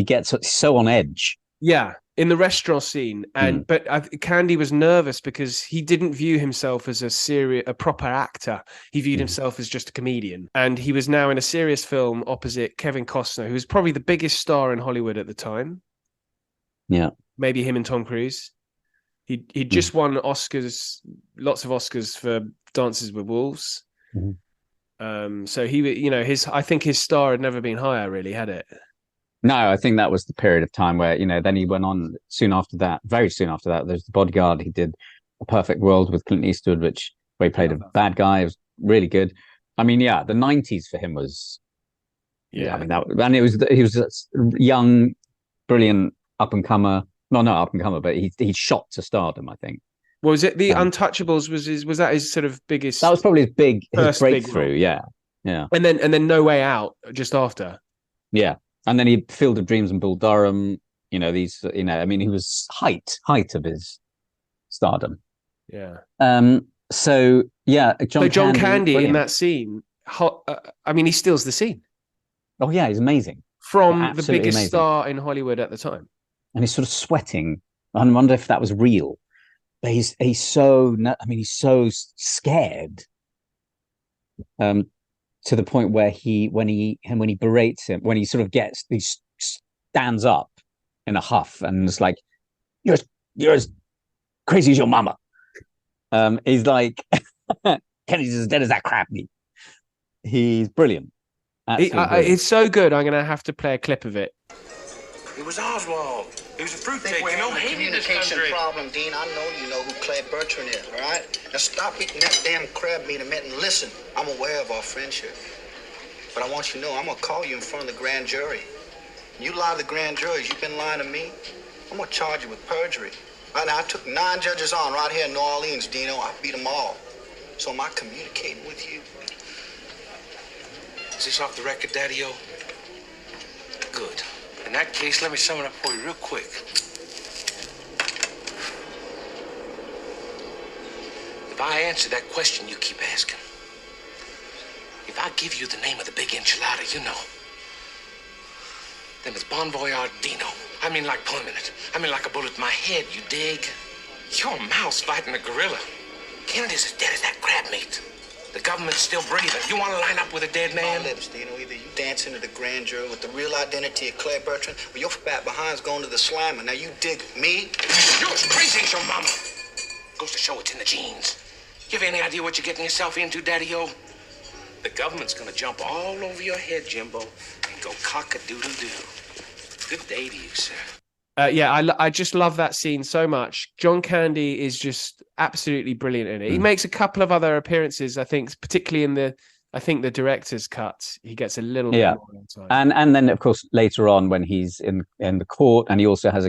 [SPEAKER 11] gets so on edge.
[SPEAKER 10] Yeah, in the restaurant scene, but Candy was nervous because he didn't view himself as a proper actor. He viewed himself as just a comedian, and he was now in a serious film opposite Kevin Costner, who was probably the biggest star in Hollywood at the time.
[SPEAKER 11] Yeah,
[SPEAKER 10] maybe him and Tom Cruise. He just won Oscars, lots of Oscars for Dances with Wolves. So I think his star had never been higher, really, had it?
[SPEAKER 11] No, I think that was the period of time where, then he went on very soon after that, there's The Bodyguard. He did A Perfect World with Clint Eastwood, where he played a bad guy. It was really good. I mean, yeah, the 90s for him was, he was a young, brilliant up-and-comer. No, not up-and-comer, but he shot to stardom, I think.
[SPEAKER 10] Was it The Untouchables? Was that his sort of biggest?
[SPEAKER 11] That was probably his breakthrough. Yeah.
[SPEAKER 10] And then No Way Out just after.
[SPEAKER 11] Yeah, and then he Field of Dreams and Bull Durham. He was height of his stardom.
[SPEAKER 10] Yeah.
[SPEAKER 11] So yeah,
[SPEAKER 10] John Candy in that scene. He steals the scene.
[SPEAKER 11] Oh yeah, he's amazing.
[SPEAKER 10] From the biggest star in Hollywood at the time.
[SPEAKER 11] And he's sort of sweating. I wonder if that was real. But he's so scared. To the point where when he berates him, when he sort of he stands up in a huff and it's like, you're as crazy as your mama. He's like, Kennedy's as dead as that crab meat. He's brilliant.
[SPEAKER 10] It's so good. I'm going to have to play a clip of it.
[SPEAKER 8] It was Oswald. He was a fruitcake.
[SPEAKER 1] We're
[SPEAKER 8] You know,
[SPEAKER 1] having a
[SPEAKER 8] hating this
[SPEAKER 1] communication
[SPEAKER 8] country.
[SPEAKER 1] problem, Dean. I know you know who Claire Bertrand is, all right? Now stop eating that damn crab meat a minute and listen. I'm aware of our friendship. But I want you to know I'm going to call you in front of the grand jury. You lie to the grand jury, you've been lying to me. I'm going to charge you with perjury. Right now, I took 9 judges on right here in New Orleans, Dino. I beat them all. So am I communicating with you?
[SPEAKER 8] Is this off the record, Daddy-O? Good. In that case, let me sum it up for you real quick. If I answer that question you keep asking, if I give you the name of the big enchilada, then it's Bon Voyage Dino. I mean like permanent. I mean like a bullet in my head, you dig? You're a mouse fighting a gorilla. Kennedy's as dead as that crab meat. The government's still breathing. You want to line up with a dead man?
[SPEAKER 1] My lips, Dino. Either you dance into the grand jury with the real identity of Claire Bertrand, or your fat behind's going to the slammer. Now you dig me?
[SPEAKER 8] You're as crazy as your mama. Goes to show it's in the genes. You have any idea what you're getting yourself into, Daddy-O? The government's gonna jump all over your head, Jimbo, and go cock-a-doodle-doo. Good day to you, sir.
[SPEAKER 10] I just love that scene so much. John Candy is just absolutely brilliant in it. He makes a couple of other appearances, I think, particularly in the director's cut. He gets a little bit more time.
[SPEAKER 11] And then of course later on when he's in the court, and he also has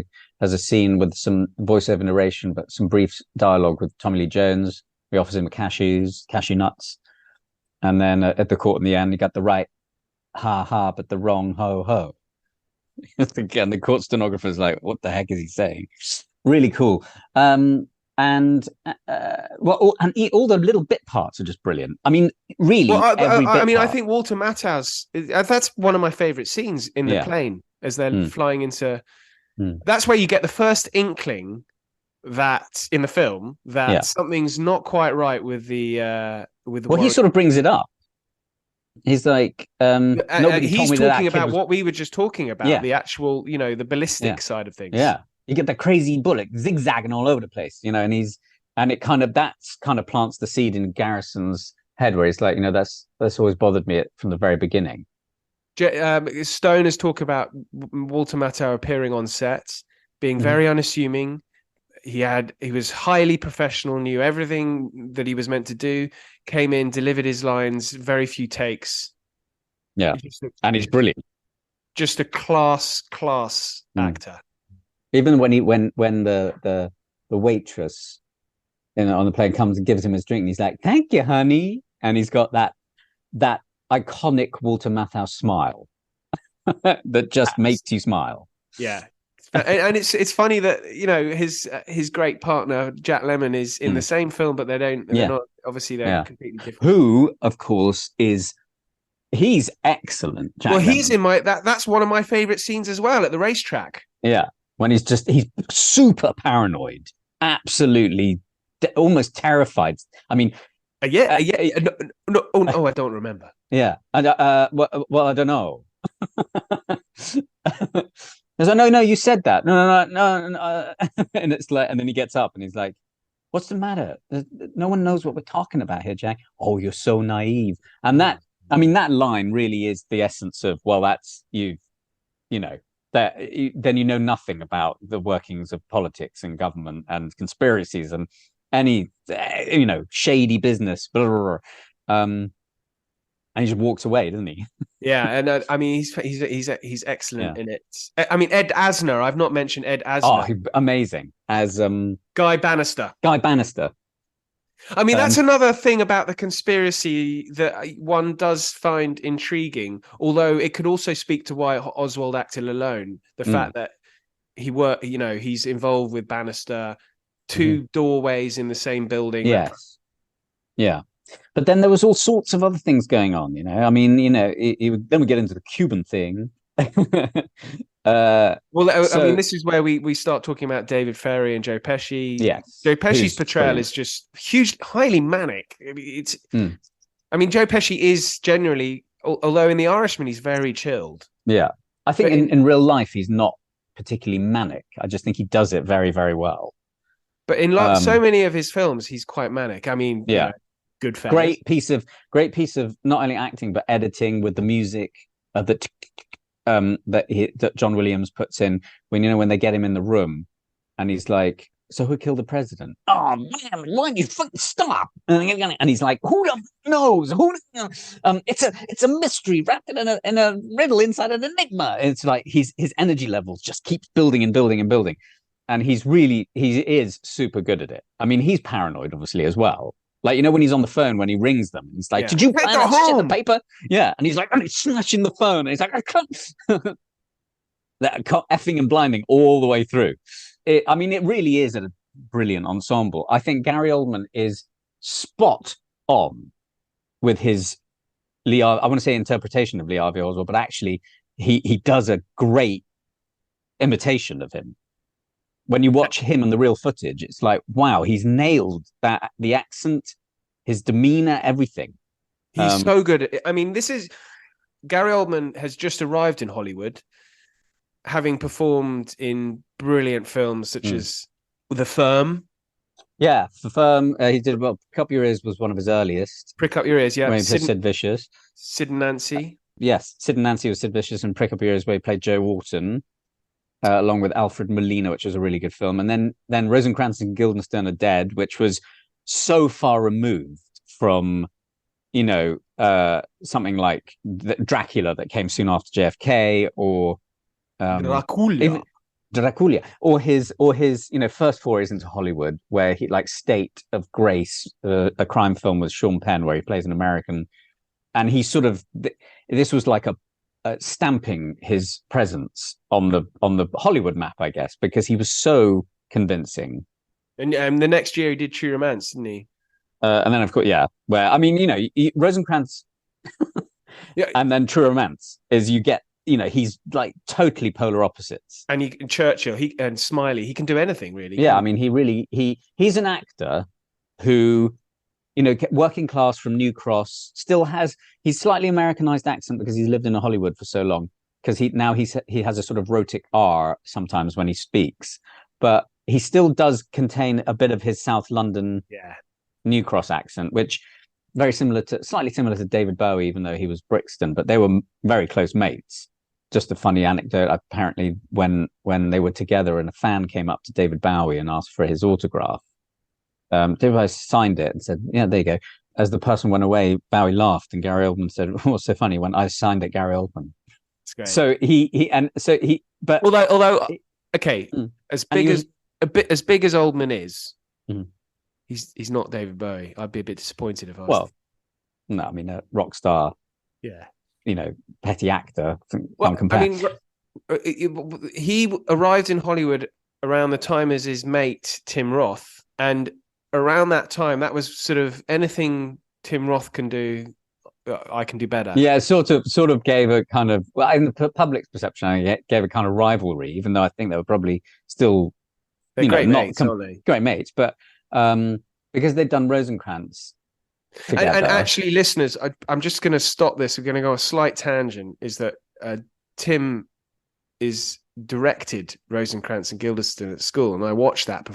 [SPEAKER 11] a scene with some voiceover narration, but some brief dialogue with Tommy Lee Jones. He offers him cashew nuts, and then at the court in the end, he got the right ha ha, but the wrong ho ho. Again, the court stenographer's like, what the heck is he saying? Really cool. And all the little bit parts are just brilliant. I mean, really,
[SPEAKER 10] I think Walter Matthau's, that's one of my favorite scenes in the plane as they're flying into. That's where you get the first inkling that in the film that something's not quite right with the
[SPEAKER 11] he sort of brings it up. He's like,
[SPEAKER 10] he's talking about what we were just talking about, the actual, the ballistic side of things.
[SPEAKER 11] Yeah, you get the crazy bullet zigzagging all over the place, and it kind of plants the seed in Garrison's head, where he's like, that's always bothered me from the very beginning.
[SPEAKER 10] Stone has talked about Walter Matthau appearing on set, being very unassuming. He was highly professional, knew everything that he was meant to do, came in, delivered his lines, very few takes.
[SPEAKER 11] Yeah. And he's brilliant.
[SPEAKER 10] Just a class actor.
[SPEAKER 11] Even when the the waitress on the plane comes and gives him his drink, and he's like, "Thank you, honey," and he's got that iconic Walter Matthau smile that just makes you smile.
[SPEAKER 10] Yeah. And it's funny that his great partner Jack Lemmon is in the same film, but they're not, obviously they're completely different.
[SPEAKER 11] Who, of course, he's excellent. Jack Lemmon.
[SPEAKER 10] He's in that's one of my favorite scenes as well, at the racetrack.
[SPEAKER 11] Yeah, when he's super paranoid, absolutely almost terrified. I mean,
[SPEAKER 10] no, I don't remember.
[SPEAKER 11] Yeah, and well, I don't know. He's like, no, you said that. No. And it's like, and then he gets up and he's like, "What's the matter? No one knows what we're talking about here, Jack." "Oh, you're so naive." And that line really is the essence of, well, that's then you know nothing about the workings of politics and government and conspiracies and any shady business. Blah, blah, blah. And he just walks away, doesn't he?
[SPEAKER 10] Yeah, and I mean, he's excellent in it. I mean, Ed Asner. I've not mentioned Ed Asner.
[SPEAKER 11] Oh, amazing as
[SPEAKER 10] Guy Bannister.
[SPEAKER 11] Guy Bannister.
[SPEAKER 10] I mean, that's another thing about the conspiracy that one does find intriguing. Although it could also speak to why Oswald acted alone. The fact that he's involved with Bannister, two doorways in the same building.
[SPEAKER 11] Yes. Yeah. But then there was all sorts of other things going on, I mean, then we get into the Cuban thing.
[SPEAKER 10] I mean, this is where we start talking about David Ferrie and Joe Pesci.
[SPEAKER 11] Yes,
[SPEAKER 10] Joe Pesci's portrayal is just highly manic. I mean, Joe Pesci is generally, although in The Irishman he's very chilled.
[SPEAKER 11] Yeah, I think in real life he's not particularly manic. I just think he does it very, very well.
[SPEAKER 10] But in so many of his films, he's quite manic. I mean, good fellas.
[SPEAKER 11] Great piece of not only acting but editing with the music that John Williams puts in when they get him in the room and he's like, "So who killed the president?" "Oh man, why don't you fucking stop?" And he's like, "Who knows? It's a mystery wrapped in a riddle inside an enigma." And it's like his energy levels just keeps building and building and building, and he is super good at it. I mean, he's paranoid obviously as well. Like, when he's on the phone, when he rings them, he's like, "Did you find that shit in the paper?" Yeah. And he's like, he's snatching the phone. And he's like, "I can't." That effing and blinding all the way through. It really is a brilliant ensemble. I think Gary Oldman is spot on with his I want to say interpretation of Lee Harvey Oswald, but actually he does a great imitation of him. When you watch him and the real footage, it's like, wow, he's nailed that, the accent, his demeanor, everything.
[SPEAKER 10] He's so good. I mean, Gary Oldman has just arrived in Hollywood, having performed in brilliant films such as The Firm.
[SPEAKER 11] Yeah, The Firm. He did, Prick Up Your Ears was one of his earliest.
[SPEAKER 10] Prick Up Your Ears, yeah.
[SPEAKER 11] Where he played Sid Vicious.
[SPEAKER 10] Sid and Nancy.
[SPEAKER 11] Yes, Sid and Nancy was Sid Vicious, and Prick Up Your Ears where he played Joe Wharton. Along with Alfred Molina, which was a really good film. And then Rosencrantz and Guildenstern Are Dead, which was so far removed from, something like Dracula that came soon after JFK, or Dracula, or his first forays into Hollywood, where he, like State of Grace, a crime film with Sean Penn, where he plays an American. And he sort of, this was like a stamping his presence on the Hollywood map, I guess, because he was so convincing.
[SPEAKER 10] And the next year he did True Romance, didn't he?
[SPEAKER 11] And then, of course, where Rosencrantz and then True Romance is you get, he's like totally polar opposites.
[SPEAKER 10] And Churchill, and Smiley, he can do anything really.
[SPEAKER 11] Yeah, I mean, he's an actor who, working class from New Cross, he's slightly Americanized accent because he's lived in Hollywood for so long. Because he has a sort of rhotic R sometimes when he speaks, but he still does contain a bit of his South London New Cross accent, which slightly similar to David Bowie, even though he was Brixton, but they were very close mates. Just a funny anecdote. Apparently, when they were together and a fan came up to David Bowie and asked for his autograph, David Bowie signed it and said, "Yeah, there you go." As the person went away, Bowie laughed, and Gary Oldman said, "What's so funny?" When I signed it, Gary Oldman. That's great. So he. But
[SPEAKER 10] although okay, as a bit as big as Oldman is,
[SPEAKER 11] Mhm.
[SPEAKER 10] he's not David Bowie. I'd be a bit disappointed if I was.
[SPEAKER 11] Well, no, I mean a rock star,
[SPEAKER 10] yeah,
[SPEAKER 11] petty actor.
[SPEAKER 10] Well,
[SPEAKER 11] Can't compare.
[SPEAKER 10] I mean, he arrived in Hollywood around the time as his mate Tim Roth, and around that time, that was sort of anything Tim Roth can do, I can do better.
[SPEAKER 11] Yeah, sort of gave a kind of, well, in the public's perception, it gave a kind of rivalry, even though I think they were probably still,
[SPEAKER 10] they're great mates, aren't they?
[SPEAKER 11] Great mates, but because they'd done Rosencrantz together.
[SPEAKER 10] And actually, listeners, I'm just going to stop this. We're going to go a slight tangent. Is that Tim is directed Rosencrantz and Guildenstern at school, and I watched that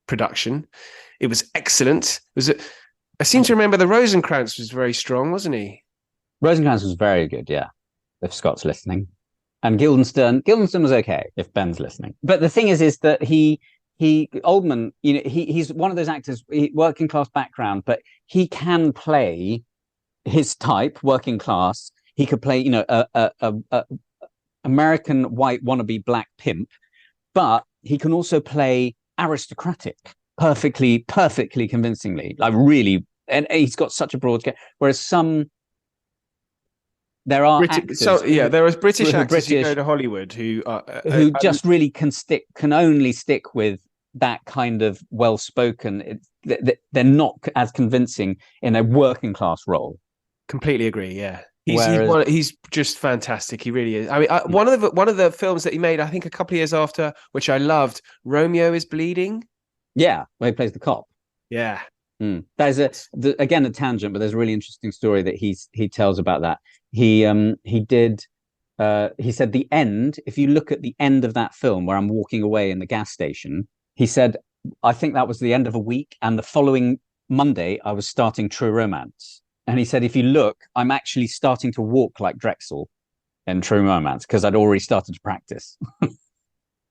[SPEAKER 10] production. It was excellent. I seem to remember the Rosencrantz was very strong, wasn't he?
[SPEAKER 11] Rosencrantz was very good, yeah. If Scott's listening, and Guildenstern was okay if Ben's listening. But the thing is that Oldman, he's one of those actors, working class background, but he can play his type, working class. He could play, a American white wannabe black pimp, but he can also play aristocratic perfectly convincingly, like really. And he's got such a broad scale. Whereas there are actors,
[SPEAKER 10] there are British actors who go to Hollywood who
[SPEAKER 11] just really can only stick with that kind of well-spoken. They're not as convincing in a working class role.
[SPEAKER 10] Completely agree. Yeah, he's just fantastic. He really is. I mean, one of the films that he made, I think, a couple of years after, which I loved, Romeo is Bleeding.
[SPEAKER 11] Yeah, where he plays the cop.
[SPEAKER 10] Yeah.
[SPEAKER 11] There's again a tangent, but there's a really interesting story that he tells about that. He said the end, if you look at the end of that film where I'm walking away in the gas station, he said, I think that was the end of a week, and the following Monday I was starting True Romance. And he said, if you look, I'm actually starting to walk like Drexel in True Romance because I'd already started to practice.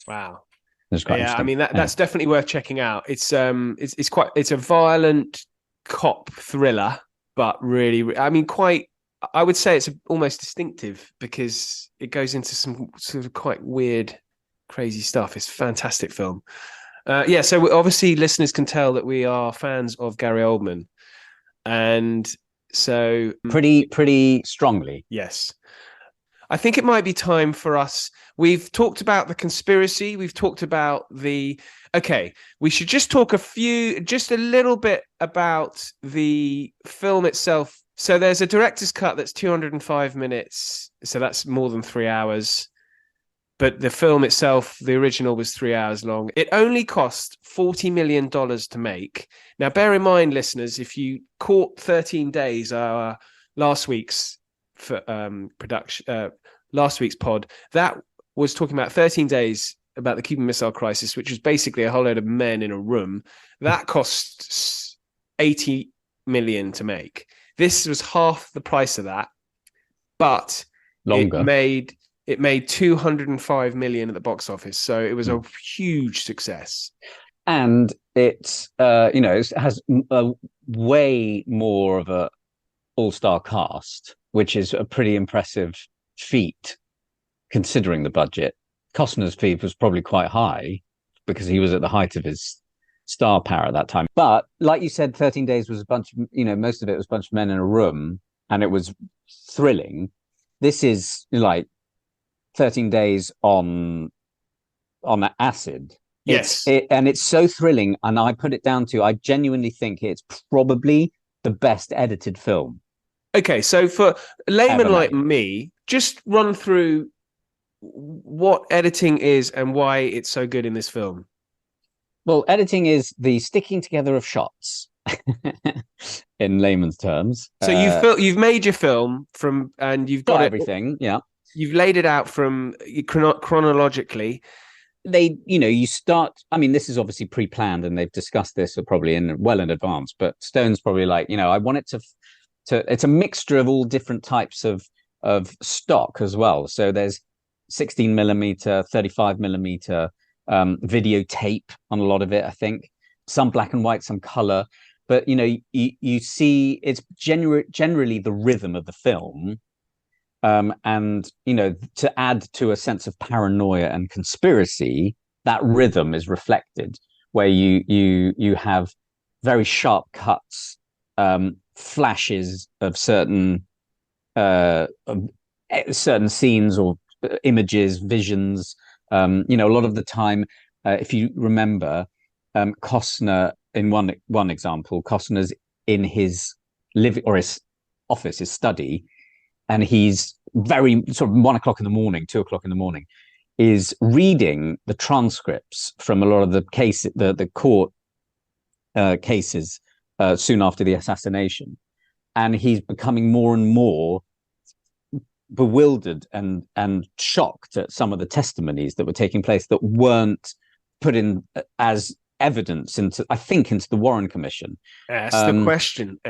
[SPEAKER 10] Wow.
[SPEAKER 11] Yeah,
[SPEAKER 10] I mean that's definitely worth checking out. It's a violent cop thriller, but really, I mean, I would say it's almost distinctive because it goes into some sort of quite weird, crazy stuff. It's a fantastic film. So obviously listeners can tell that we are fans of Gary Oldman, and so
[SPEAKER 11] pretty strongly.
[SPEAKER 10] Yes. I think it might be time for us. We've talked about the conspiracy. We've talked about we should just talk just a little bit about the film itself. So there's a director's cut that's 205 minutes. So that's more than 3 hours. But the film itself, the original, was 3 hours long. It only cost $40 million to make. Now, bear in mind, listeners, if you caught 13 Days, last week's last week's pod, that was talking about 13 Days about the Cuban Missile Crisis, which was basically a whole load of men in a room. That cost $80 million to make. This was half the price of that, but
[SPEAKER 11] longer.
[SPEAKER 10] It made $205 million at the box office, so it was a huge success.
[SPEAKER 11] And it has a way more of a all-star cast, which is a pretty impressive feat considering the budget. Costner's fee was probably quite high because he was at the height of his star power at that time. But like you said, 13 Days was a bunch of, most of it was a bunch of men in a room, and it was thrilling. This is like 13 Days on acid.
[SPEAKER 10] Yes.
[SPEAKER 11] And it's so thrilling, and I put it down to, I genuinely think it's probably the best edited film.
[SPEAKER 10] Okay, so for a layman like me, just run through what editing is and why it's so good in this film.
[SPEAKER 11] Well, editing is the sticking together of shots, in layman's terms.
[SPEAKER 10] So you've made your film and you've got
[SPEAKER 11] everything. Yeah,
[SPEAKER 10] you've laid it out from chronologically.
[SPEAKER 11] You start. I mean, this is obviously pre-planned, and they've discussed this probably in advance. But Stone's probably like, I want it to. It's a mixture of all different types of stock as well. So there's 16 millimeter, 35 millimeter videotape on a lot of it. I think some black and white, some color. But you see, it's generally the rhythm of the film, and to add to a sense of paranoia and conspiracy, that rhythm is reflected, where you have very sharp cuts, flashes of certain scenes or images, visions. A lot of the time, if you remember, Costner, in one example, Costner's in his living or his office, his study, and he's very sort of 1 o'clock in the morning, 2 o'clock in the morning, is reading the transcripts from a lot of the court cases soon after the assassination, and he's becoming more and more bewildered and shocked at some of the testimonies that were taking place that weren't put in as evidence into the Warren Commission.
[SPEAKER 10] Ask the question.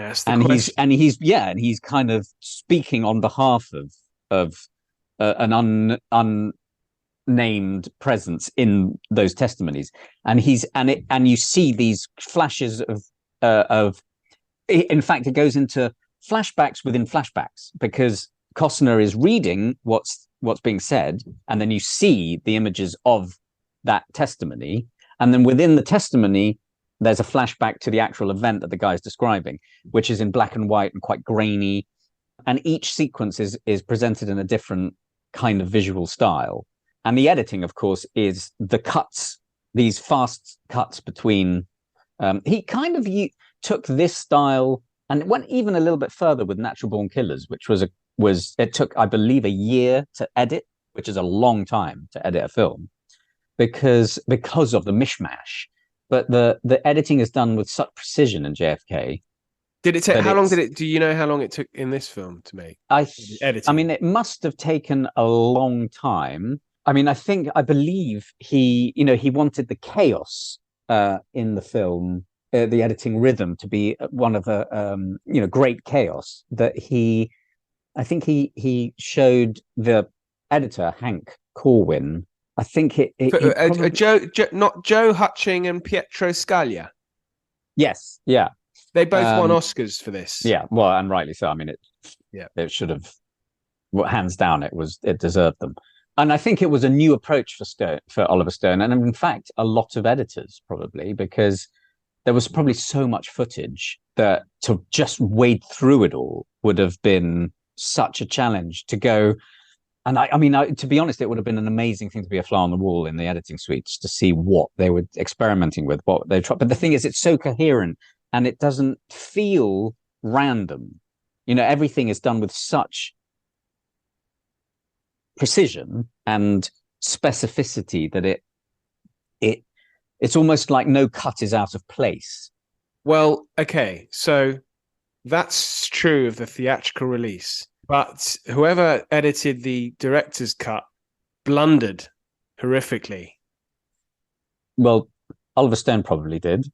[SPEAKER 11] He's kind of speaking on behalf of an unnamed presence in those testimonies, and you see these flashes of. In fact, it goes into flashbacks within flashbacks, because Costner is reading what's being said, and then you see the images of that testimony, and then within the testimony there's a flashback to the actual event that the guy's describing, which is in black and white and quite grainy, and each sequence is presented in a different kind of visual style. And the editing, of course, is the cuts, these fast cuts between. He kind of took this style and went even a little bit further with Natural Born Killers, which it took, I believe, a year to edit, which is a long time to edit a film, because of the mishmash. But the editing is done with such precision in JFK.
[SPEAKER 10] Did it take? How long did it? Do you know how long it took in this film to make? Editing.
[SPEAKER 11] I mean, it must have taken a long time. I mean, I believe he wanted the chaos in the film, the editing rhythm, to be one of the great chaos that I think he showed the editor, Hank Corwin. I think not Joe Hutching and Pietro Scalia. Yes, yeah,
[SPEAKER 10] they both won Oscars for this.
[SPEAKER 11] Yeah, well, and rightly so. I mean, it should have, hands down, it deserved them. And I think it was a new approach for Oliver Stone, and in fact, a lot of editors probably, because there was probably so much footage that to just wade through it all would have been such a challenge to go. And to be honest, it would have been an amazing thing to be a fly on the wall in the editing suites to see what they were experimenting with, what they tried. But the thing is, it's so coherent and it doesn't feel random. Everything is done with such precision and specificity that it's almost like no cut is out of place.
[SPEAKER 10] Well, okay, so that's true of the theatrical release, but whoever edited the director's cut blundered horrifically.
[SPEAKER 11] Well, Oliver Stone probably did.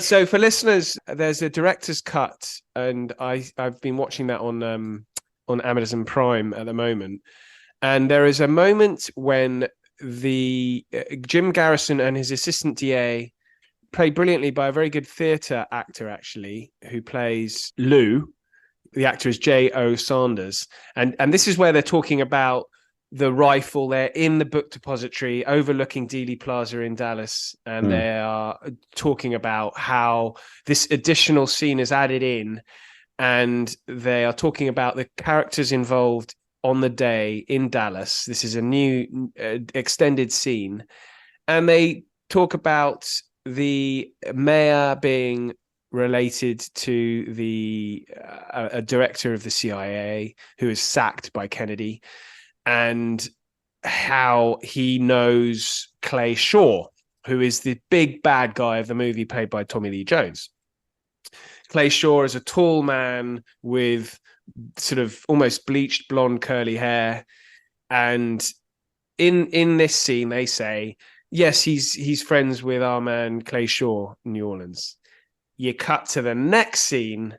[SPEAKER 10] So for listeners, there's a director's cut, and I've been watching that on Amazon Prime at the moment, and there is a moment when the Jim Garrison and his assistant DA, played brilliantly by a very good theatre actor, actually, who plays Lou. The actor is J.O. Sanders, and this is where they're talking about the rifle. They're in the book depository overlooking Dealey Plaza in Dallas, and they are talking about how this additional scene is added in, and they are talking about the characters involved on the day in Dallas. This is a new extended scene, and they talk about the mayor being related to a director of the CIA who is sacked by Kennedy, and how he knows Clay Shaw, who is the big bad guy of the movie, played by Tommy Lee Jones. Clay Shaw is a tall man with sort of almost bleached blonde curly hair, and in this scene they say, yes, he's friends with our man Clay Shaw in New Orleans. You cut to the next scene,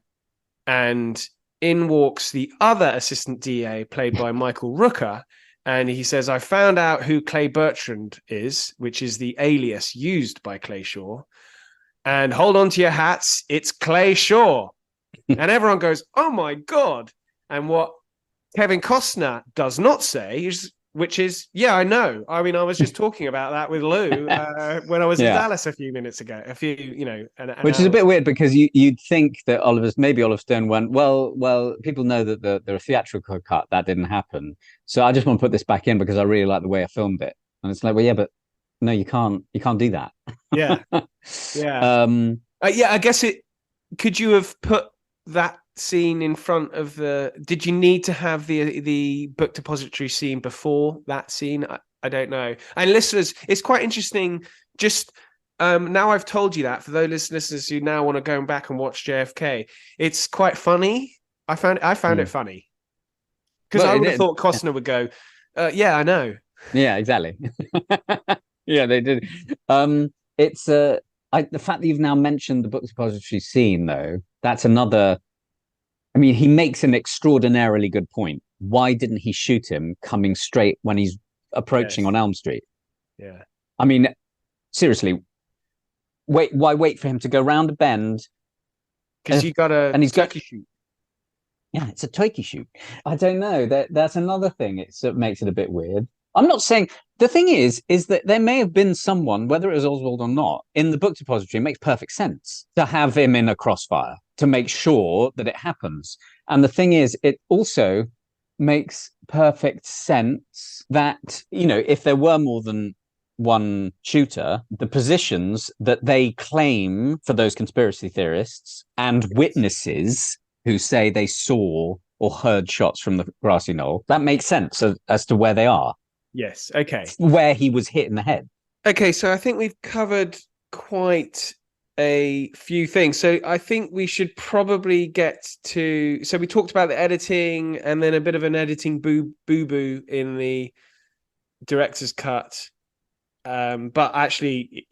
[SPEAKER 10] and in walks the other assistant DA, played by Michael Rooker, and he says, I found out who Clay Bertrand is, which is the alias used by Clay Shaw, and hold on to your hats, it's Clay Shaw. And everyone goes, oh my God. And what Kevin Costner does not say is, which is, yeah, I know. I mean, I was just talking about that with Lou when I was in Dallas a few minutes ago.
[SPEAKER 11] Which is a bit weird because you'd think that maybe Oliver Stone went, well, people know that there are theatrical cut that didn't happen, so I just want to put this back in because I really like the way I filmed it. And it's like, well, yeah, but no, you can't do that.
[SPEAKER 10] Yeah, yeah, yeah. I guess could you have put that scene in front of did you need to have the book depository scene before that scene? I don't know. And listeners, it's quite interesting. Just now I've told you that, for those listeners who now want to go back and watch JFK, it's quite funny. I found it funny because I would have thought Costner would go, yeah, I know.
[SPEAKER 11] Yeah, exactly. Yeah, they did. It's the fact that you've now mentioned the book depository scene, though, that's another. I mean, he makes an extraordinarily good point. Why didn't he shoot him coming straight when he's approaching on Elm Street?
[SPEAKER 10] Yeah.
[SPEAKER 11] I mean, seriously, why wait for him to go round a bend?
[SPEAKER 10] Because you got a turkey shoot.
[SPEAKER 11] Yeah, it's a turkey shoot. I don't know. That's another thing. It makes it a bit weird. I'm not saying. The thing is that there may have been someone, whether it was Oswald or not, in the book depository. It makes perfect sense to have him in a crossfire to make sure that it happens. And the thing is, it also makes perfect sense that, if there were more than one shooter, the positions that they claim for those conspiracy theorists and witnesses who say they saw or heard shots from the grassy knoll, that makes sense as to where they are.
[SPEAKER 10] Yes. Okay.
[SPEAKER 11] Where he was hit in the head.
[SPEAKER 10] Okay. So I think we've covered quite a few things. So I think we should probably get to. So we talked about the editing and then a bit of an editing boo-boo in the director's cut. But actually,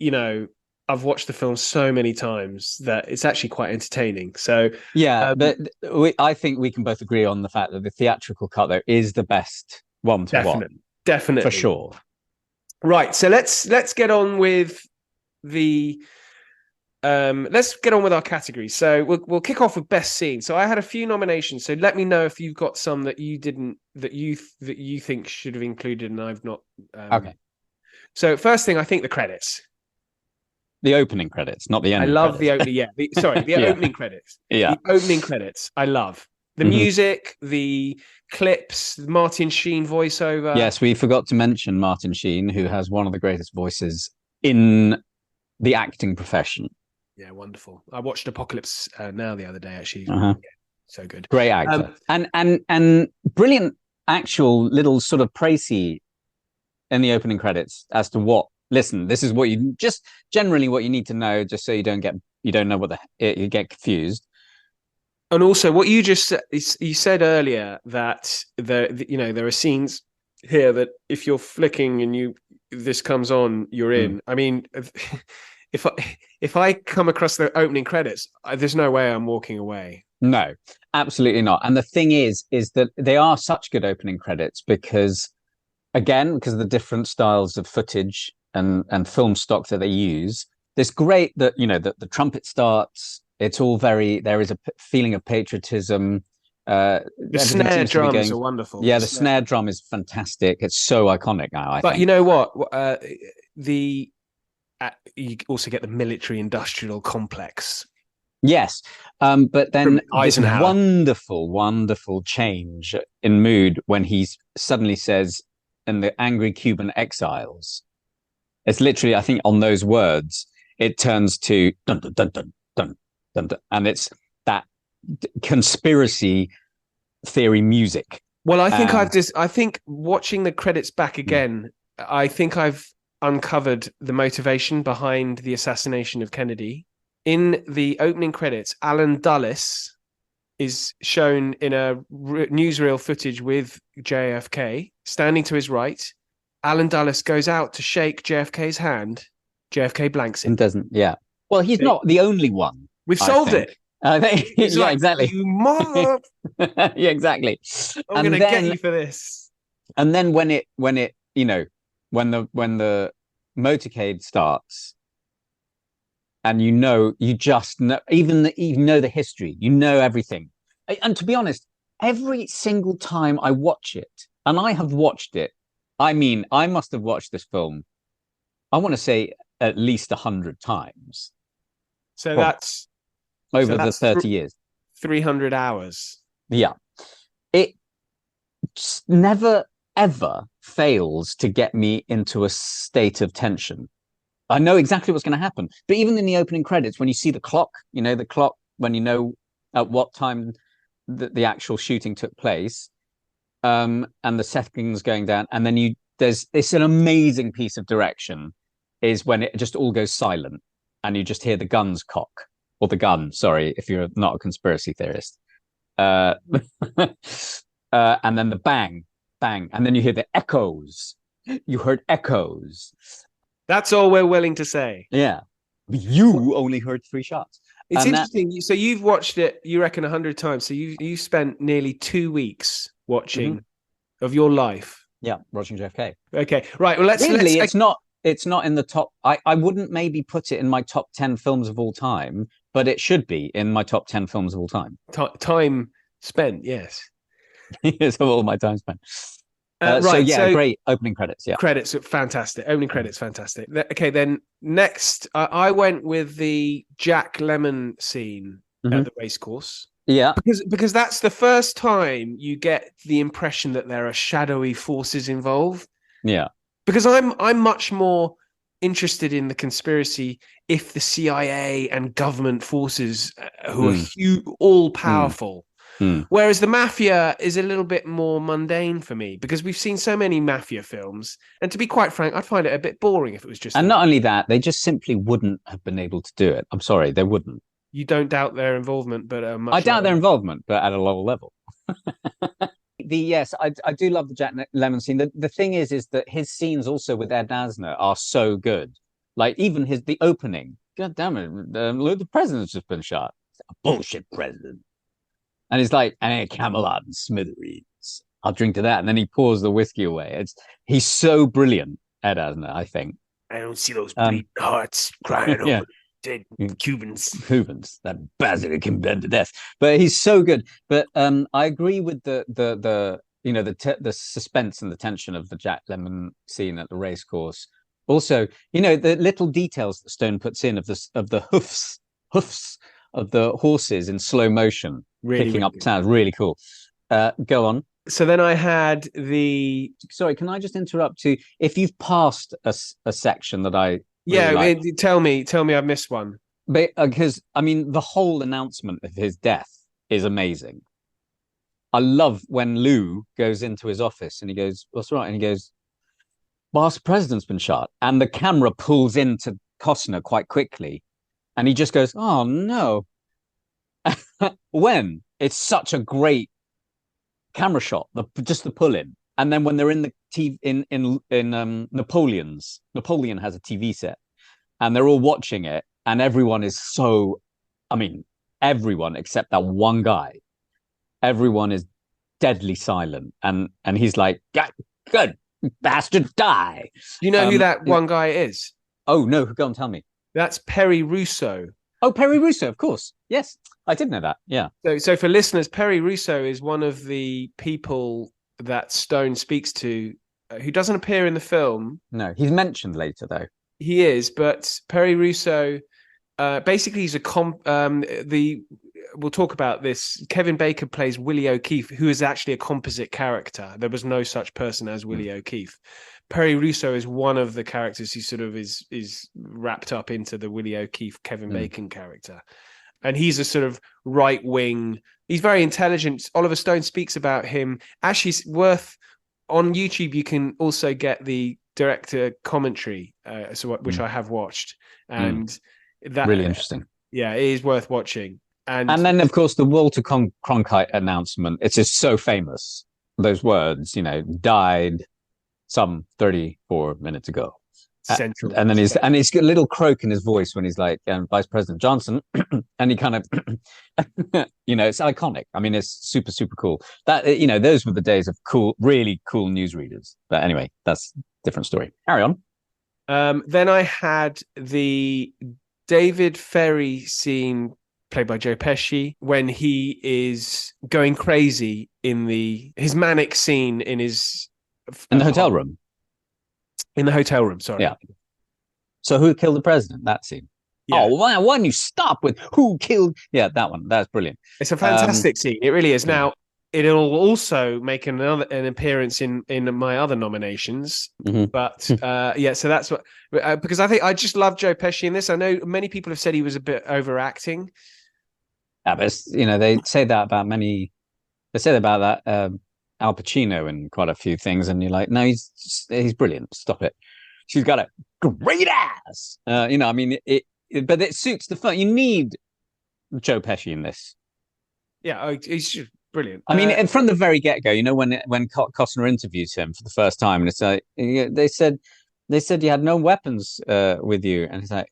[SPEAKER 10] I've watched the film so many times that it's actually quite entertaining. So
[SPEAKER 11] yeah, but I think we can both agree on the fact that the theatrical cut, though, is the best one to watch.
[SPEAKER 10] Definitely,
[SPEAKER 11] for sure.
[SPEAKER 10] Right, so let's get on with our categories. So we'll kick off with best scene. So I had a few nominations. So let me know if you've got some that you didn't that you think should have included, and I've not.
[SPEAKER 11] Okay.
[SPEAKER 10] So first thing, I think the credits.
[SPEAKER 11] The opening credits, not the ending.
[SPEAKER 10] I love
[SPEAKER 11] credits.
[SPEAKER 10] the opening. Yeah, the opening credits.
[SPEAKER 11] Yeah,
[SPEAKER 10] the opening credits. I love the music, the clips, the Martin Sheen voiceover.
[SPEAKER 11] Yes, we forgot to mention Martin Sheen, who has one of the greatest voices in the acting profession.
[SPEAKER 10] Yeah, wonderful. I watched Apocalypse Now the other day. Actually, so good.
[SPEAKER 11] Great actor, and brilliant actual little sort of précis in the opening credits as to what. Listen, this is what you generally what you need to know, just so you don't know you get confused.
[SPEAKER 10] And also, what you said earlier that there are scenes here that if you're flicking and this comes on, you're in. I mean, if I come across the opening credits, there's no way I'm walking away.
[SPEAKER 11] No, absolutely not. And the thing is that they are such good opening credits because of the different styles of footage and film stock that they use. It's great that the trumpet starts. It's all there is a feeling of patriotism.
[SPEAKER 10] The snare drums are wonderful.
[SPEAKER 11] Yeah, the snare drum is fantastic. It's so iconic now, I think.
[SPEAKER 10] You know what? You also get the military-industrial complex.
[SPEAKER 11] Yes, but then this wonderful, wonderful change in mood when he suddenly says, "And the angry Cuban exiles." It's literally, I think, on those words, it turns to dun dun dun dun dun dun, dun, and it's that conspiracy theory music.
[SPEAKER 10] Well, I think I think watching the credits back again, I think I've uncovered the motivation behind the assassination of Kennedy. In the opening credits, Alan Dulles is shown in a newsreel footage with JFK standing to his right. Alan Dulles goes out to shake JFK's hand. JFK blanks him.
[SPEAKER 11] It doesn't. Yeah. Well, he's not the only one.
[SPEAKER 10] We've solved it.
[SPEAKER 11] Yeah, exactly.
[SPEAKER 10] You mother.
[SPEAKER 11] Yeah, exactly.
[SPEAKER 10] I'm going to get you for this.
[SPEAKER 11] And then when the motorcade starts, and you just know, even the history, everything. And to be honest, every single time I watch it, and I have watched it I mean, I must have watched this film, I want to say at least 100 times.
[SPEAKER 10] So that's
[SPEAKER 11] over the 30 years.
[SPEAKER 10] 300 hours.
[SPEAKER 11] Yeah. It never, ever fails to get me into a state of tension. I know exactly what's going to happen. But even in the opening credits, when you see the clock, when you know at what time the actual shooting took place, and the settings going down, and then it's an amazing piece of direction, is when it just all goes silent and you just hear the guns cock, or the gun, sorry, if you're not a conspiracy theorist. And then the bang, bang, and then you hear the echoes. You heard echoes.
[SPEAKER 10] That's all we're willing to say.
[SPEAKER 11] Yeah. You only heard 3 shots.
[SPEAKER 10] It's interesting. So you've watched it, you reckon, 100 times. So you spent nearly 2 weeks watching of your life.
[SPEAKER 11] Yeah, watching JFK.
[SPEAKER 10] Okay, right. Well,
[SPEAKER 11] it's not in the top. I wouldn't maybe put it in my top 10 films of all time, but it should be in my top 10 films of all time.
[SPEAKER 10] Time spent, yes.
[SPEAKER 11] Yes, of all my time spent. Great opening credits. Yeah,
[SPEAKER 10] credits, fantastic. Opening credits, fantastic. Okay, then next, I went with the Jack Lemmon scene at the racecourse.
[SPEAKER 11] Yeah,
[SPEAKER 10] because that's the first time you get the impression that there are shadowy forces involved.
[SPEAKER 11] Yeah,
[SPEAKER 10] because I'm much more interested in the conspiracy if the CIA and government forces who are all powerful. Whereas the mafia is a little bit more mundane for me, because we've seen so many mafia films, and to be quite frank, I'd find it a bit boring if it was just.
[SPEAKER 11] And not only that, they just simply wouldn't have been able to do it. I'm sorry, they wouldn't.
[SPEAKER 10] You don't doubt their involvement, but
[SPEAKER 11] I doubt their involvement, but at a lower level. Yes, I do love the Jack Lemmon scene. The thing is that his scenes also with Ed Asner are so good. Like even the opening. God damn it, the president's just been shot. It's a bullshit president. And he's like, Camelot and Smithereens. I'll drink to that. And then he pours the whiskey away. He's so brilliant, Ed Asner, I think.
[SPEAKER 9] I don't see those bleeding hearts crying over dead Cubans.
[SPEAKER 11] That basilic in bed to death. But he's so good. But I agree with the suspense and the tension of the Jack Lemmon scene at the race course. Also, the little details that Stone puts in of the hoofs of the horses in slow motion, picking up sounds. Really cool. Go on.
[SPEAKER 10] So then I had the.
[SPEAKER 11] Sorry, can I just interrupt you? If you've passed a section that I.
[SPEAKER 10] Tell me, I've missed one.
[SPEAKER 11] Because the whole announcement of his death is amazing. I love when Lou goes into his office and he goes, "What's right?" And he goes, "Boss, president's been shot," and the camera pulls into Costner quite quickly. And he just goes, "Oh no!" When it's such a great camera shot, just the pull in, and then when they're in the TV in Napoleon has a TV set, and they're all watching it, and everyone is everyone except that one guy, everyone is deadly silent, and he's like, "Good bastard, die!"
[SPEAKER 10] Do you know who that one guy is?
[SPEAKER 11] Oh no, go on, tell me.
[SPEAKER 10] That's Perry Russo.
[SPEAKER 11] Oh, Perry Russo, of course. Yes, I did know that. Yeah.
[SPEAKER 10] So for listeners, Perry Russo is one of the people that Stone speaks to, who doesn't appear in the film.
[SPEAKER 11] No, he's mentioned later though.
[SPEAKER 10] He is, but Perry Russo, basically, he's we'll talk about this. Kevin Bacon plays Willie O'Keefe, who is actually a composite character. There was no such person as Willie O'Keefe. Perry Russo is one of the characters who sort of is wrapped up into the Willie O'Keefe, Kevin Bacon character. And he's a sort of right wing. He's very intelligent. Oliver Stone speaks about him. Actually, it's on YouTube. You can also get the director commentary, which I have watched, and that
[SPEAKER 11] really interesting.
[SPEAKER 10] Yeah, it is worth watching. And
[SPEAKER 11] then, of course, the Walter Cronkite announcement. It's just so famous. Those words, died some 34 minutes ago.
[SPEAKER 10] Central.
[SPEAKER 11] And then he's got a little croak in his voice when he's like, Vice President Johnson, and he kind of, it's iconic. It's super, super cool. That, those were the days of really cool newsreaders. But anyway, that's a different story. Carry on.
[SPEAKER 10] Then I had the David Ferry scene played by Joe Pesci when he is going crazy in his manic scene in the
[SPEAKER 11] hotel room.
[SPEAKER 10] In the hotel room, sorry.
[SPEAKER 11] Yeah. So who killed the president? That scene. Yeah. Oh, why don't you stop with who killed? Yeah, that one. That's brilliant.
[SPEAKER 10] It's a fantastic scene. It really is. Now, it'll also make an appearance in my other nominations. But so that's what, because I just love Joe Pesci in this. I know many people have said he was a bit overacting.
[SPEAKER 11] Yeah, but they say that about many. They say about that Al Pacino in quite a few things, and you're like, no, he's brilliant. Stop it. She's got a great ass. I mean, but it suits the film. You need Joe Pesci in this.
[SPEAKER 10] Yeah, he's just brilliant.
[SPEAKER 11] I mean, and from the very get-go, when Costner interviews him for the first time, and it's like they said you had no weapons with you, and it's like,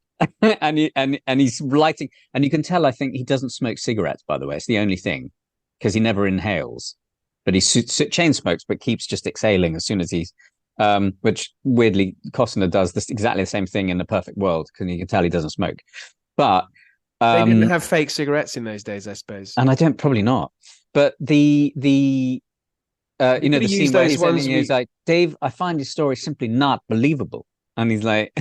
[SPEAKER 11] and he's lighting, and you can tell. I think he doesn't smoke cigarettes. By the way, it's the only thing, because he never inhales, but he chain smokes, but keeps just exhaling as soon as he's. Which weirdly Costner does exactly the same thing in The Perfect World, because you can tell he doesn't smoke. But
[SPEAKER 10] they didn't have fake cigarettes in those days, I suppose.
[SPEAKER 11] And I don't, probably not. But the scene where he's like, Dave, I find your story simply not believable, and he's like,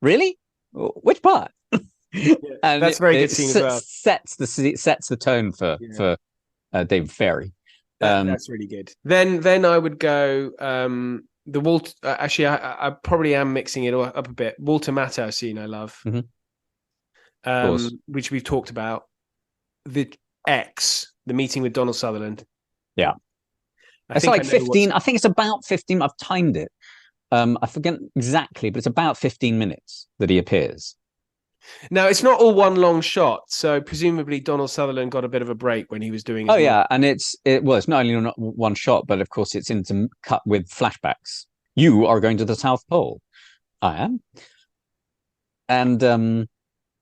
[SPEAKER 11] really? Which part? And
[SPEAKER 10] that's a very good scene as well.
[SPEAKER 11] Sets the tone for David Ferry.
[SPEAKER 10] That's really good. Then I would go. The Walter, actually, I probably am mixing it up a bit. Walter Matthau scene I love, which we've talked about. The meeting with Donald Sutherland.
[SPEAKER 11] Yeah, it's like 15. I think it's about 15. I've timed it. I forget exactly, but it's about 15 minutes that he appears.
[SPEAKER 10] Now, it's not all one long shot, so presumably Donald Sutherland got a bit of a break when he was doing it.
[SPEAKER 11] Oh, yeah, and it's not only not one shot, but of course it's cut with flashbacks. You are going to the South Pole. I am. And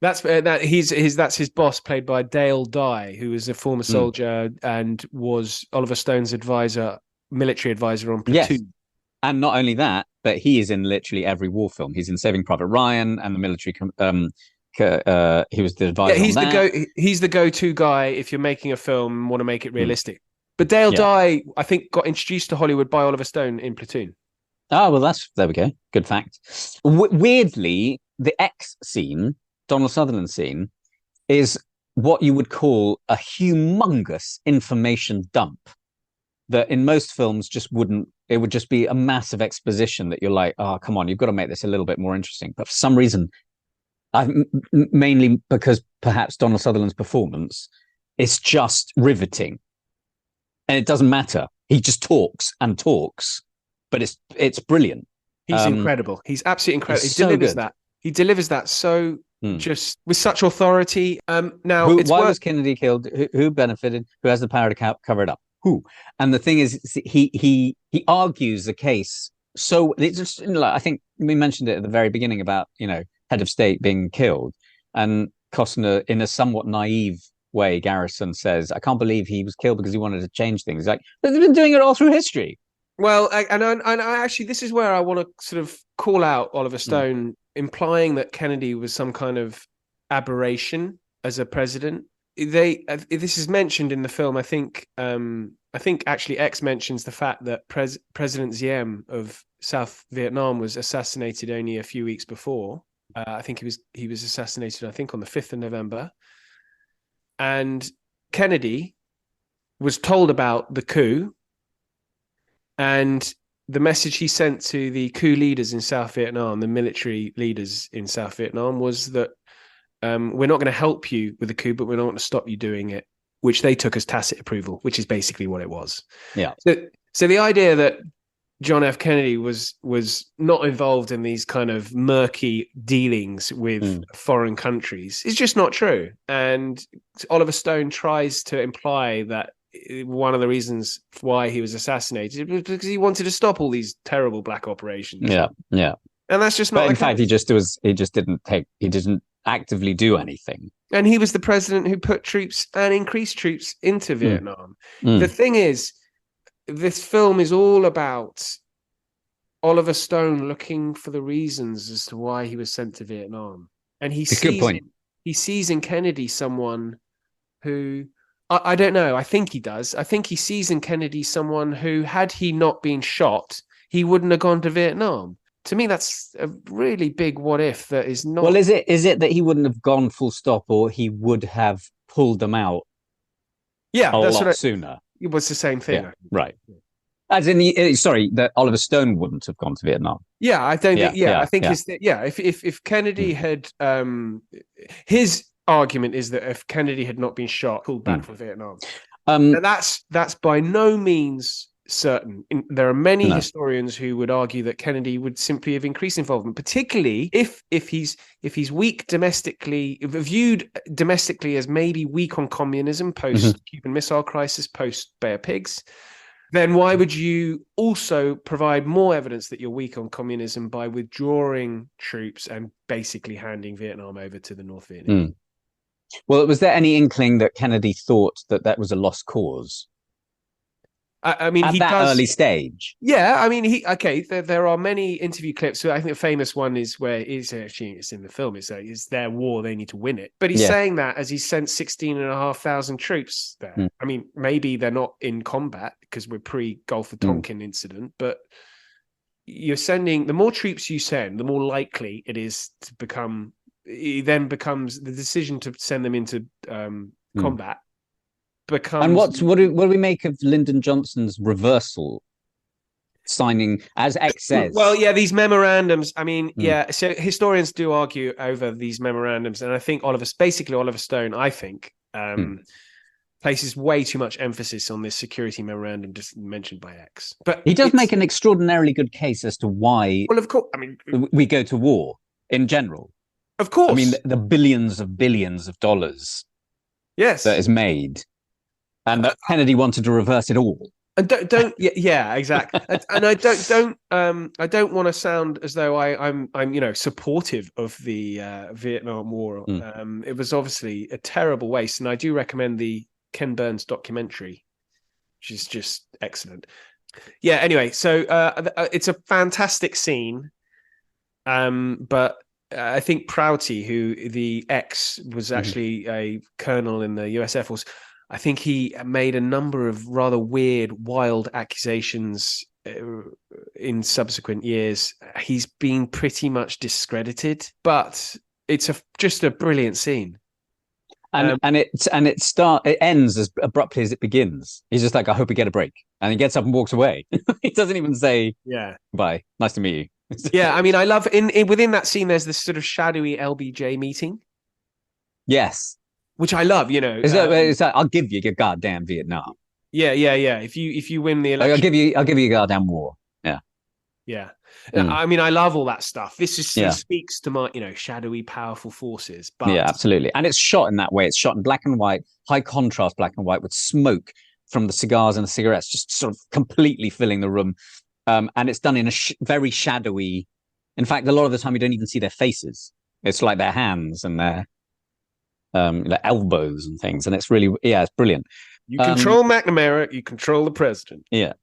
[SPEAKER 10] that's his boss, played by Dale Dye, who was a former soldier and was Oliver Stone's military advisor on Platoon. Yes.
[SPEAKER 11] And not only that, but he is in literally every war film. He's in Saving Private Ryan and the military. He was the advisor.
[SPEAKER 10] Yeah, he's the go-to guy if you're making a film and want to make it realistic. But Dale Dye, I think, got introduced to Hollywood by Oliver Stone in Platoon.
[SPEAKER 11] Oh well, there we go. Good fact. Weirdly, the X scene, Donald Sutherland scene, is what you would call a humongous information dump. That in most films just wouldn't. It would just be a massive exposition that you're like, oh, come on, you've got to make this a little bit more interesting. But for some reason, mainly because perhaps Donald Sutherland's performance is just riveting. And it doesn't matter. He just talks and talks, but it's brilliant.
[SPEAKER 10] He's incredible. He's absolutely incredible. He delivers that so just with such authority. Now,
[SPEAKER 11] why was Kennedy killed? Who benefited? Who has the power to cover it up? Who? And the thing is, he argues the case. So it's just I think we mentioned it at the very beginning about head of state being killed, and Costner, in a somewhat naive way, Garrison says, "I can't believe he was killed because he wanted to change things." Like they've been doing it all through history.
[SPEAKER 10] Well, and I actually, this is where I want to sort of call out Oliver Stone, implying that Kennedy was some kind of aberration as a president. This is mentioned in the film. I think actually X mentions the fact that President Diem of South Vietnam was assassinated only a few weeks before. I think he was assassinated, I think, on the 5th of November. And Kennedy was told about the coup, and the message he sent to the coup leaders in South Vietnam, the military leaders in South Vietnam, was that we're not going to help you with the coup, but we're not going to stop you doing it, which they took as tacit approval, which is basically what it was.
[SPEAKER 11] Yeah.
[SPEAKER 10] So the idea that John F. Kennedy was not involved in these kind of murky dealings with foreign countries is just not true. And Oliver Stone tries to imply that one of the reasons why he was assassinated was because he wanted to stop all these terrible black operations.
[SPEAKER 11] Yeah, yeah.
[SPEAKER 10] And that's just not.
[SPEAKER 11] But in fact, he didn't actively do anything.
[SPEAKER 10] And he was the president who put troops and increased troops into Vietnam. The thing is, this film is all about Oliver Stone looking for the reasons as to why he was sent to Vietnam. And he sees in Kennedy someone who, I don't know, I think he does. I think he sees in Kennedy someone who, had he not been shot, he wouldn't have gone to Vietnam. to me, that's a really big what if that is not.
[SPEAKER 11] Well, is it that he wouldn't have gone full stop, or he would have pulled them out?
[SPEAKER 10] Yeah,
[SPEAKER 11] a
[SPEAKER 10] that's
[SPEAKER 11] lot
[SPEAKER 10] what
[SPEAKER 11] sooner.
[SPEAKER 10] It was the same thing.
[SPEAKER 11] Yeah, right. As in, that Oliver Stone wouldn't have gone to Vietnam.
[SPEAKER 10] Yeah, I don't think. Yeah, I think
[SPEAKER 11] yeah.
[SPEAKER 10] If Kennedy had, his argument is that if Kennedy had not been shot, pulled back from Vietnam. That's by no means certain. There are many historians who would argue that Kennedy would simply have increased involvement, particularly if he's weak domestically, viewed domestically as maybe weak on communism post Cuban Missile Crisis, post Bay of Pigs. Then why would you also provide more evidence that you're weak on communism by withdrawing troops and basically handing Vietnam over to the North Vietnamese?
[SPEAKER 11] Well, was there any inkling that Kennedy thought that was a lost cause?
[SPEAKER 10] I mean,
[SPEAKER 11] at that early stage.
[SPEAKER 10] Yeah, I mean, there are many interview clips. So I think the famous one is where it's in the film. It's their war; they need to win it. But he's saying that as he sent 16,500 troops there. I mean, maybe they're not in combat because we're pre-Gulf of Tonkin incident. But you're sending, the more troops you send, the more likely it is to become. It then becomes the decision to send them into combat.
[SPEAKER 11] And what do we make of Lyndon Johnson's reversal signing, as X says?
[SPEAKER 10] Well, yeah, these memorandums. I mean, so historians do argue over these memorandums, and I think Oliver Stone, I think, places way too much emphasis on this security memorandum just mentioned by X. But
[SPEAKER 11] he does make an extraordinarily good case as to why.
[SPEAKER 10] Well, of course, I mean,
[SPEAKER 11] we go to war in general.
[SPEAKER 10] Of course,
[SPEAKER 11] I mean the billions of dollars.
[SPEAKER 10] Yes,
[SPEAKER 11] that is made. And that Kennedy wanted to reverse it all.
[SPEAKER 10] And don't yeah, exactly. And I don't want to sound as though I'm supportive of the Vietnam War. It was obviously a terrible waste, and I do recommend the Ken Burns documentary, which is just excellent. Yeah. Anyway, so it's a fantastic scene, but I think Prouty, who the ex was actually a colonel in the US Air Force. I think he made a number of rather weird, wild accusations in subsequent years. He's been pretty much discredited, but it's just a brilliant scene.
[SPEAKER 11] And it ends as abruptly as it begins. He's just like, I hope we get a break. And he gets up and walks away. He doesn't even say, bye, nice to meet you.
[SPEAKER 10] Yeah, I mean, I love within that scene, there's this sort of shadowy LBJ meeting.
[SPEAKER 11] Yes.
[SPEAKER 10] Which I love,
[SPEAKER 11] It's like, I'll give you your goddamn Vietnam.
[SPEAKER 10] Yeah. If you win the election,
[SPEAKER 11] I'll give you a goddamn war. Yeah.
[SPEAKER 10] Yeah. I mean, I love all that stuff. This just speaks to my, shadowy, powerful forces. But
[SPEAKER 11] yeah, absolutely. And it's shot in that way. It's shot in black and white, high contrast black and white, with smoke from the cigars and the cigarettes just sort of completely filling the room. And it's done in a very shadowy. In fact, a lot of the time you don't even see their faces. It's like their hands and their elbows and things, and it's really it's brilliant.
[SPEAKER 10] You control McNamara, you control the president.
[SPEAKER 11] Yeah.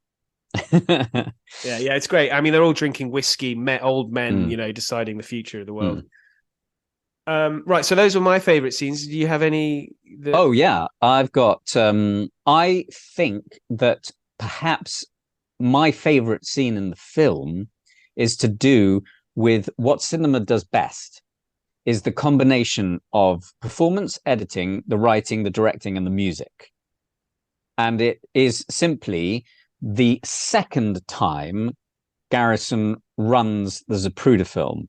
[SPEAKER 10] It's great. I mean, they're all drinking whiskey, old men, deciding the future of the world. Right, so those were my favorite scenes. Do you have any?
[SPEAKER 11] Oh yeah, I've got. I think that perhaps my favorite scene in the film is to do with what cinema does best. Is the combination of performance, editing, the writing, the directing, and the music. And it is simply the second time Garrison runs the Zapruder film.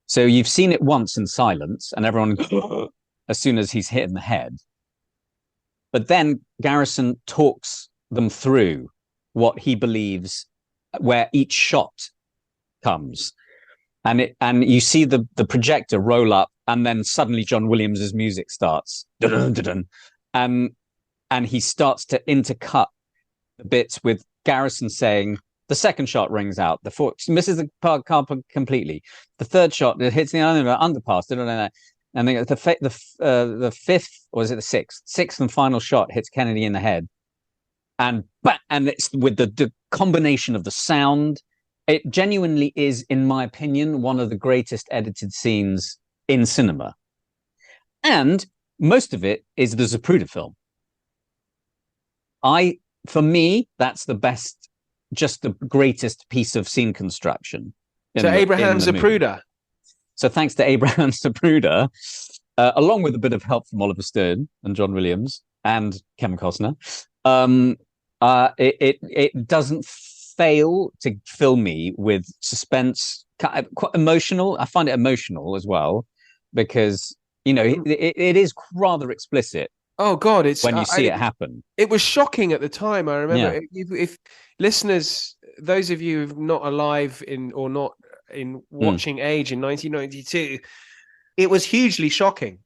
[SPEAKER 11] So you've seen it once in silence, and everyone, as soon as he's hit in the head. But then Garrison talks them through what he believes, where each shot comes. And you see the projector roll up, and then suddenly John Williams's music starts, and he starts to intercut the bits with Garrison saying, the second shot rings out, the fourth misses the car completely, the third shot it hits the underpass, and then the fifth, or is it the sixth and final shot hits Kennedy in the head, and it's with the combination of the sound. It genuinely is, in my opinion, one of the greatest edited scenes in cinema. And most of it is the Zapruder film. For me, that's the best, just the greatest piece of scene construction.
[SPEAKER 10] Abraham
[SPEAKER 11] in the movie.
[SPEAKER 10] Zapruder.
[SPEAKER 11] So thanks to Abraham Zapruder, along with a bit of help from Oliver Stone and John Williams and Kevin Costner, it doesn't fail to fill me with suspense, quite emotional. I find it emotional as well because it is rather explicit.
[SPEAKER 10] Oh God, it's
[SPEAKER 11] when you see it happen.
[SPEAKER 10] It was shocking at the time. I remember. If listeners, those of you who've not alive or not in watching age in 1992, it was hugely shocking.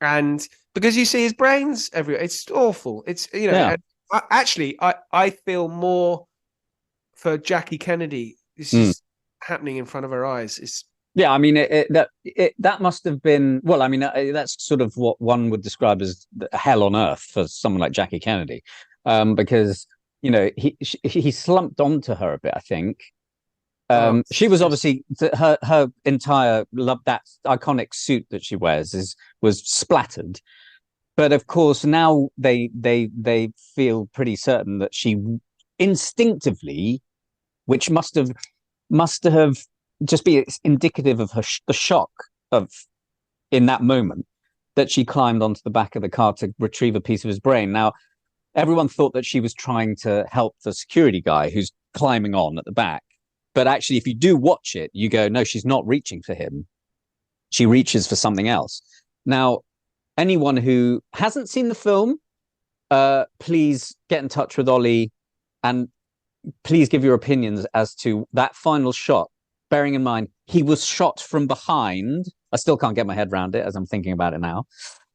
[SPEAKER 10] And because you see his brains everywhere, it's awful. It's I feel more for Jackie Kennedy. This is happening in front of our eyes.
[SPEAKER 11] Yeah, I mean, that must have been, well, I mean, that's sort of what one would describe as hell on earth for someone like Jackie Kennedy, because he slumped onto her a bit, I think. She was obviously her entire that iconic suit that she wears was splattered, but of course now they feel pretty certain that she instinctively, which must have just be indicative of the shock of in that moment that she climbed onto the back of the car to retrieve a piece of his brain. Now, everyone thought that she was trying to help the security guy who's climbing on at the back. But actually, if you do watch it, you go, no, she's not reaching for him. She reaches for something else. Now, anyone who hasn't seen the film, please get in touch with Ollie and please give your opinions as to that final shot. Bearing in mind, he was shot from behind. I still can't get my head around it as I'm thinking about it now.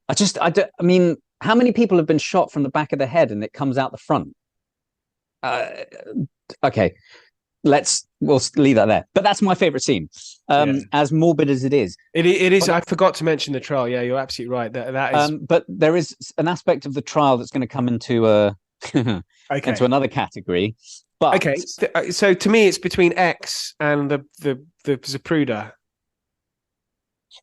[SPEAKER 11] I mean, how many people have been shot from the back of the head and it comes out the front? Okay, we'll leave that there. But that's my favorite scene. As morbid as it is.
[SPEAKER 10] It is. I forgot to mention the trial. Yeah, you're absolutely right. That is.
[SPEAKER 11] But there is an aspect of the trial that's going to come into into another category. But
[SPEAKER 10] okay, so to me, it's between X and the Zapruder.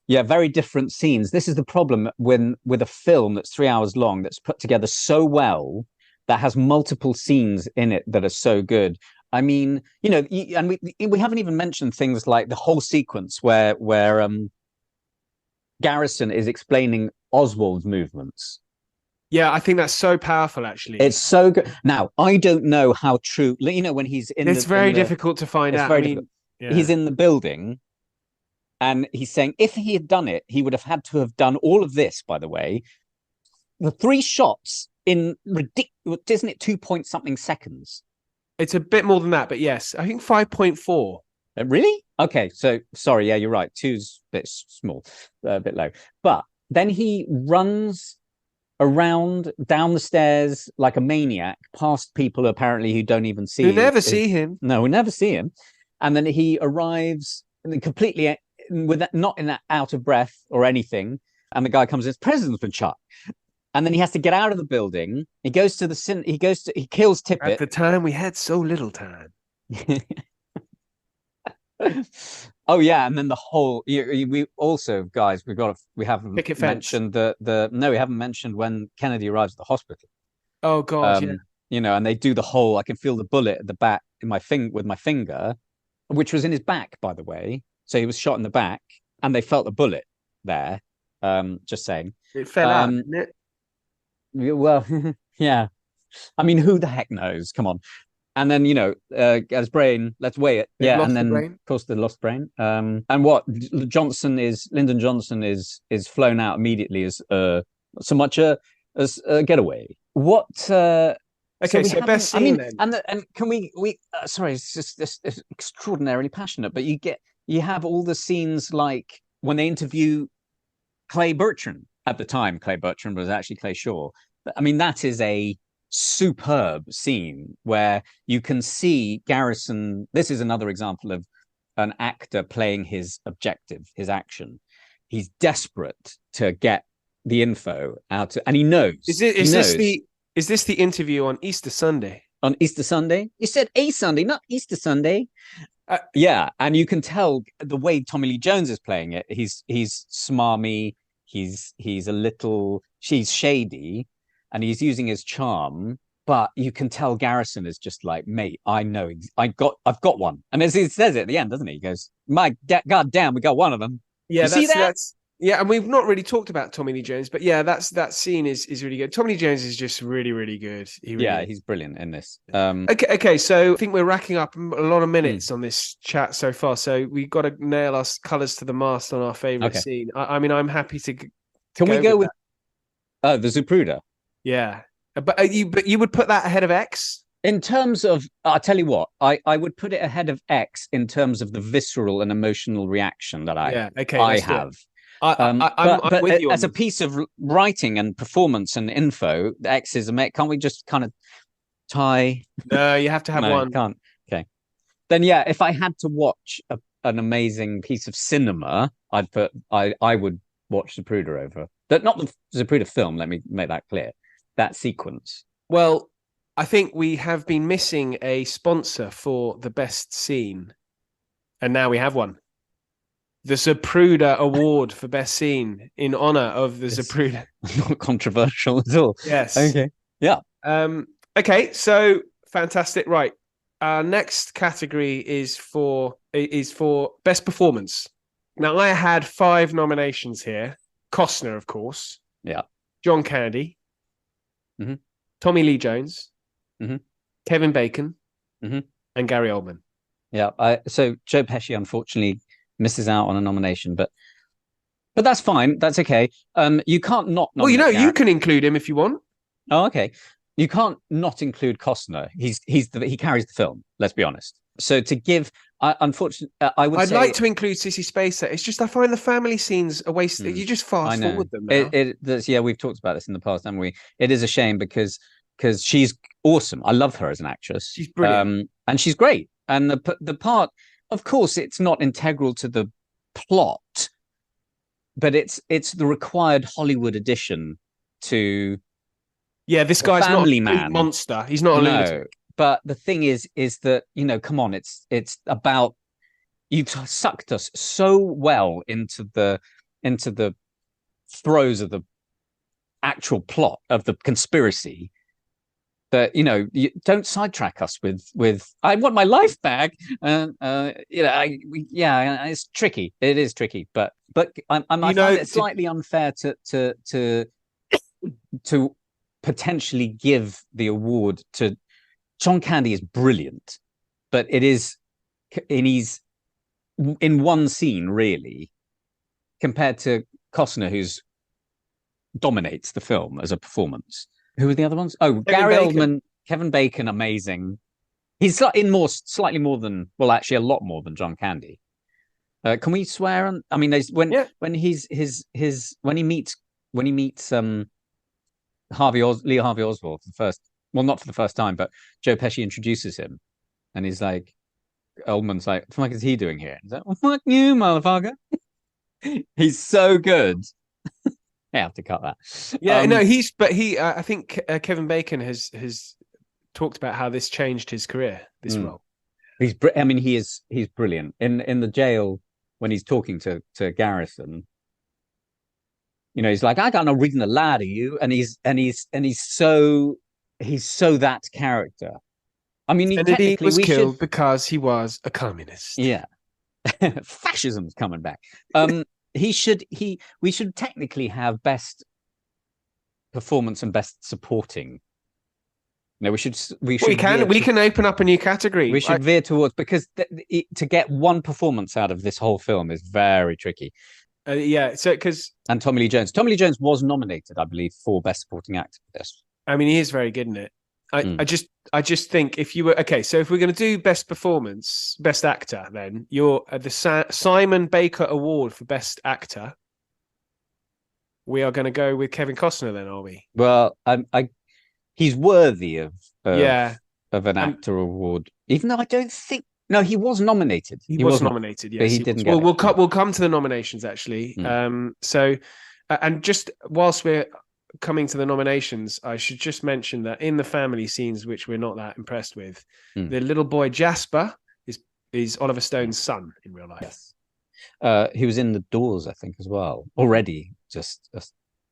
[SPEAKER 11] Yeah, very different scenes. This is the problem with a film that's 3 hours long, that's put together so well, that has multiple scenes in it that are so good. I mean, and we haven't even mentioned things like the whole sequence where Garrison is explaining Oswald's movements.
[SPEAKER 10] Yeah, I think that's so powerful, actually.
[SPEAKER 11] It's so good. Now, I don't know how true, when he's in
[SPEAKER 10] it's very difficult to find out.
[SPEAKER 11] He's in the building and he's saying if he had done it, he would have had to have done all of this, by the way. The 3 shots in ridiculous, isn't it 2-point-something seconds?
[SPEAKER 10] It's a bit more than that, but yes, I think 5.4.
[SPEAKER 11] Really? Okay, so sorry, yeah, you're right. 2's a bit small, a bit low. But then he runs around down the stairs like a maniac, past people apparently who don't even see him.
[SPEAKER 10] We never see him.
[SPEAKER 11] No, we never see him. And then he arrives completely not in that out of breath or anything. And the guy comes in, his president's been shot. And then he has to get out of the building. He goes to he kills Tippett.
[SPEAKER 10] At the time, we had so little time.
[SPEAKER 11] Oh yeah, and then the whole we also, guys, we haven't mentioned we haven't mentioned when Kennedy arrives at the hospital.
[SPEAKER 10] Oh God, yeah.
[SPEAKER 11] And they do the whole, I can feel the bullet at the back in my with my finger, which was in his back, by the way. So he was shot in the back, and they felt the bullet there. Just saying,
[SPEAKER 10] it fell out, didn't it?
[SPEAKER 11] Well, yeah. I mean, who the heck knows? Come on. And then, his brain, let's weigh it. Yeah, and then, of course, the lost brain. And what Lyndon Johnson is flown out immediately as so much as a getaway. What?
[SPEAKER 10] Okay, so best scene then.
[SPEAKER 11] And can we? Sorry, it's just it's extraordinarily passionate. But you have all the scenes like when they interview Clay Bertrand at the time. Clay Bertrand was actually Clay Shaw. I mean, that is a superb scene where you can see Garrison. This is another example of an actor playing his objective, his action. He's desperate to get the info out, and he knows. Is
[SPEAKER 10] this the interview on Easter Sunday?
[SPEAKER 11] On Easter Sunday? You said a Sunday, not Easter Sunday. Yeah, and you can tell the way Tommy Lee Jones is playing it. He's smarmy. He's a little. She's shady. And he's using his charm, but you can tell Garrison is just like, mate, I know, I've got one. And as he says it at the end, doesn't he? He goes, God damn, we got one of them.
[SPEAKER 10] Yeah,
[SPEAKER 11] you see that?
[SPEAKER 10] That's yeah, and we've not really talked about Tommy Lee Jones, but yeah, that scene is really good. Tommy Lee Jones is just really, really good.
[SPEAKER 11] He's brilliant in this.
[SPEAKER 10] Okay, so I think we're racking up a lot of minutes on this chat so far. So we've got to nail our colours to the mast on our favourite scene. I mean, I'm happy to.
[SPEAKER 11] Can we go with the Zapruder?
[SPEAKER 10] Yeah, but you would put that ahead of X?
[SPEAKER 11] In terms of, I'll tell you what, I would put it ahead of X in terms of the visceral and emotional reaction that I have.
[SPEAKER 10] I'm with you
[SPEAKER 11] as a piece of writing and performance and info, X is a can't we just kind of tie?
[SPEAKER 10] No, you have to have one.
[SPEAKER 11] Can't. Okay. Then yeah, if I had to watch an amazing piece of cinema, I would watch Zapruder over. Not the Zapruder film, let me make that clear. That sequence.
[SPEAKER 10] Well, I think we have been missing a sponsor for the best scene, and now we have one. The Zapruder Award for Best Scene in honor of the Zapruder.
[SPEAKER 11] Not controversial at all.
[SPEAKER 10] Yes.
[SPEAKER 11] Okay. Yeah.
[SPEAKER 10] Okay. So fantastic. Right. Our next category is for Best Performance. Now I had 5 nominations here. Costner, of course.
[SPEAKER 11] Yeah.
[SPEAKER 10] John Candy.
[SPEAKER 11] Mm-hmm.
[SPEAKER 10] Tommy Lee Jones.
[SPEAKER 11] Mm-hmm.
[SPEAKER 10] Kevin Bacon.
[SPEAKER 11] Mm-hmm.
[SPEAKER 10] And Gary Oldman.
[SPEAKER 11] Yeah. So Joe Pesci, unfortunately, misses out on a nomination, but that's fine. That's okay. You can't not.
[SPEAKER 10] Well, you can include him if you want.
[SPEAKER 11] Oh, okay. You can't not include Costner. He carries the film. Let's be honest. So to give, unfortunately, I'd
[SPEAKER 10] like to include Sissy Spacek. It's just I find the family scenes a waste. You just fast forward them. Now.
[SPEAKER 11] We've talked about this in the past, haven't we? It is a shame because she's awesome. I love her as an actress.
[SPEAKER 10] She's brilliant,
[SPEAKER 11] and she's great. And the part. Of course, it's not integral to the plot, but it's the required Hollywood addition to.
[SPEAKER 10] Yeah, this guy's not a monster. He's not a lunatic.
[SPEAKER 11] But the thing is that come on, it's about you've sucked us so well into the throes of the actual plot of the conspiracy. That you don't sidetrack us with I want my life back, and it's tricky. It is tricky, but I find it slightly unfair to potentially give the award to John Candy is brilliant, but he's in one scene really compared to Costner, who's dominates the film as a performance. Who are the other ones? Oh, Gary Oldman, Kevin Bacon, amazing. He's slightly more than, well, actually a lot more than John Candy. Can we swear on? I mean, when he meets Lee Harvey Oswald for the first, well, not for the first time, but Joe Pesci introduces him, and he's like, Oldman's like, what the fuck is he doing here? He's like, well, fuck you, motherfucker. He's so good. I have to cut that.
[SPEAKER 10] Yeah, I think Kevin Bacon has talked about how this changed his career. This role.
[SPEAKER 11] He's brilliant in the jail when he's talking to Garrison. He's like, I got no reason to lie to you, and he's so that character. I mean,
[SPEAKER 10] Kennedy was killed because he was a communist.
[SPEAKER 11] Yeah, fascism's coming back. We should technically have best performance and best supporting. We can open up a new category. We should veer towards, because to get one performance out of this whole film is very tricky.
[SPEAKER 10] And
[SPEAKER 11] Tommy Lee Jones was nominated, I believe, for best supporting actor for this.
[SPEAKER 10] I mean, he is very good in it. I just think if you were so if we're going to do best performance, best actor, then you're at the Simon Baker Award for best actor. We are going to go with Kevin Costner, then, are we?
[SPEAKER 11] Well, he's worthy of an actor award, even though I don't think. No, he was nominated.
[SPEAKER 10] He was nominated, yes,
[SPEAKER 11] but he didn't get it.
[SPEAKER 10] We'll come to the nominations actually. So, and just whilst we're coming to the nominations, I should just mention that in the family scenes, which we're not that impressed with, the little boy Jasper is Oliver Stone's son in real life.
[SPEAKER 11] Yes. He was in The Doors, I think, as well. Already, just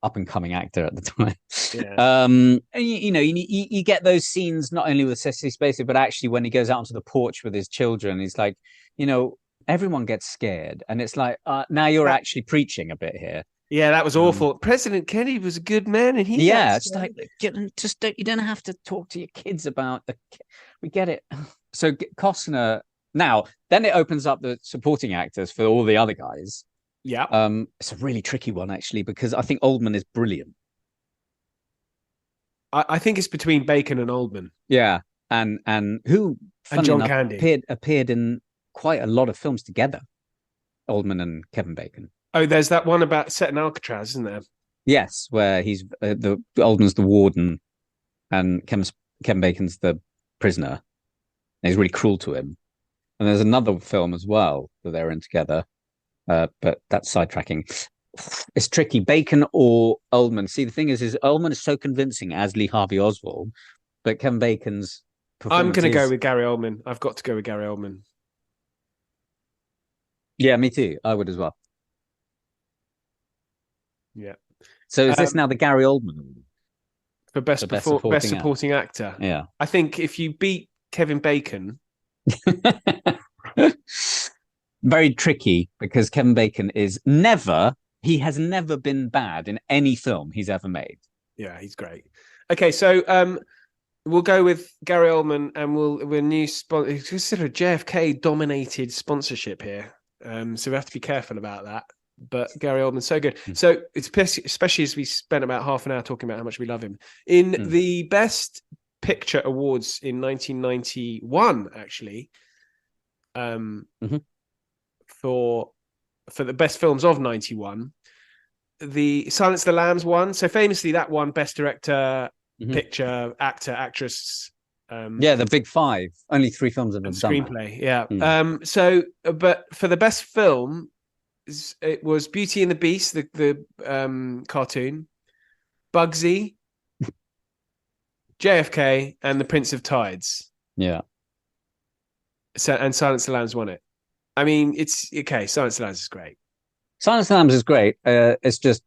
[SPEAKER 11] up and coming actor at the time.
[SPEAKER 10] Yeah.
[SPEAKER 11] And you get those scenes not only with Sissy Spacek, but actually when he goes out onto the porch with his children, he's like, everyone gets scared, and it's like, now you're actually preaching a bit here.
[SPEAKER 10] Yeah, that was awful. President Kennedy was a good man, and he.
[SPEAKER 11] Yeah, it's like you don't have to talk to your kids about we get it. So Costner. Now, then it opens up the supporting actors for all the other guys.
[SPEAKER 10] Yeah.
[SPEAKER 11] It's a really tricky one, actually, because I think Oldman is brilliant.
[SPEAKER 10] I think it's between Bacon and Oldman.
[SPEAKER 11] Yeah. And who,
[SPEAKER 10] and John Candy
[SPEAKER 11] appeared in quite a lot of films together. Oldman and Kevin Bacon.
[SPEAKER 10] Oh, there's that one about set in Alcatraz, isn't there?
[SPEAKER 11] Yes, where he's Oldman's the warden and Kevin Bacon's the prisoner. And he's really cruel to him. And there's another film as well that they're in together, but that's sidetracking. It's tricky. Bacon or Oldman. See, the thing is Oldman is so convincing as Lee Harvey Oswald, but Kevin Bacon's performance.
[SPEAKER 10] I'm going to go with Gary Oldman. I've got to go with Gary Oldman.
[SPEAKER 11] Yeah, me too. I would as well.
[SPEAKER 10] Yeah.
[SPEAKER 11] So is this now the Gary Oldman
[SPEAKER 10] for best supporting actor?
[SPEAKER 11] Yeah.
[SPEAKER 10] I think if you beat Kevin Bacon.
[SPEAKER 11] Very tricky, because Kevin Bacon has never been bad in any film he's ever made.
[SPEAKER 10] Yeah, he's great. Okay, so we'll go with Gary Oldman, and we're new sponsor. It's considered a JFK dominated sponsorship here, so we have to be careful about that. But Gary Oldman's so good. So it's especially as we spent about half an hour talking about how much we love him in the Best Picture Awards in 1991, actually. For the best films of 91, the Silence of the Lambs won. So famously, that won Best Director, Picture, Actor, Actress.
[SPEAKER 11] The big five. Only 3 films have done
[SPEAKER 10] screenplay. Yeah. But for the best film, it was Beauty and the Beast, the cartoon, Bugsy, JFK, and The Prince of Tides.
[SPEAKER 11] Yeah.
[SPEAKER 10] So, and Silence of the Lambs won it. I mean, it's okay. Silence of the Lambs is great.
[SPEAKER 11] Silence of the Lambs is great. It's just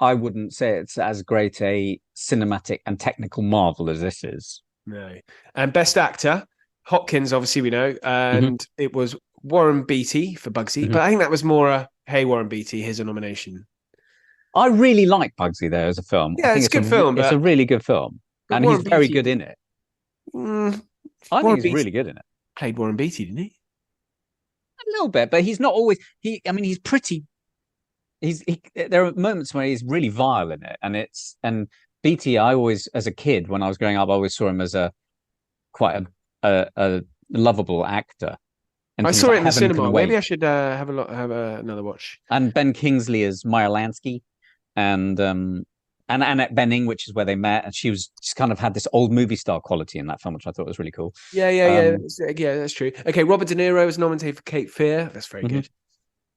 [SPEAKER 11] I wouldn't say it's as great a cinematic and technical marvel as this is.
[SPEAKER 10] No. And Best Actor, Hopkins, obviously we know, and it was Warren Beatty for Bugsy, but I think that was more a hey Warren Beatty, here's a nomination.
[SPEAKER 11] I really like Bugsy though as a film.
[SPEAKER 10] Yeah, it's a good film.
[SPEAKER 11] It's a really good film, and he's very good in it. I think he's really good in it.
[SPEAKER 10] Played Warren Beatty, didn't he?
[SPEAKER 11] A little bit, but he's not always. He's pretty. There are moments where he's really vile in it, and Beatty. I always, as a kid, when I was growing up, I always saw him as quite a lovable actor.
[SPEAKER 10] I saw it in the cinema. Maybe I should have another watch.
[SPEAKER 11] And Ben Kingsley as Maya Lansky, and Annette Bening, which is where they met, and she's kind of had this old movie star quality in that film, which I thought was really cool.
[SPEAKER 10] Yeah, that's true. Okay, Robert De Niro was nominated for Cape Fear. That's very good.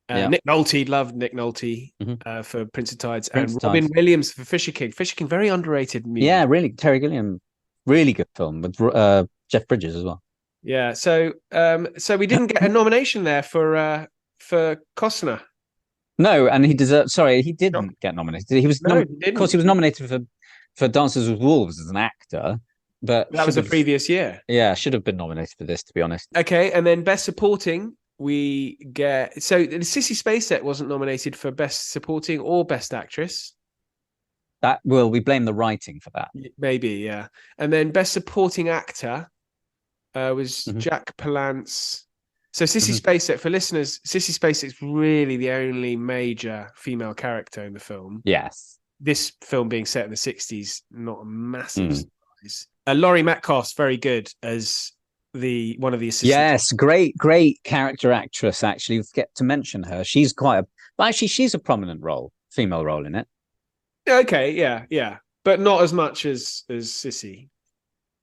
[SPEAKER 10] Nick Nolte, loved Nick Nolte for Prince of Tides, and Robin Williams for Fisher King. Fisher King, very underrated movie.
[SPEAKER 11] Yeah, really. Terry Gilliam, really good film with Jeff Bridges as well.
[SPEAKER 10] Yeah, so we didn't get a nomination there for Costner.
[SPEAKER 11] No, and he deserved. Sorry, he didn't get nominated. He was, of course, he was nominated for Dances with Wolves as an actor, but
[SPEAKER 10] that was the previous year.
[SPEAKER 11] Yeah, should have been nominated for this, to be honest.
[SPEAKER 10] Okay, and then Best Supporting, we get Sissy Spacek wasn't nominated for Best Supporting or Best Actress.
[SPEAKER 11] We blame the writing for that.
[SPEAKER 10] Maybe, yeah. And then Best Supporting Actor was Jack Palance. So Sissy Spacek, for listeners, Sissy Spacek's really the only major female character in the film.
[SPEAKER 11] Yes.
[SPEAKER 10] This film being set in the 60s, not a massive surprise. Laurie Metcalf's very good as one of the assistants.
[SPEAKER 11] Yes, great character actress, actually. We forget to mention her. She's she's a prominent female role in it.
[SPEAKER 10] Okay, yeah. But not as much as Sissy.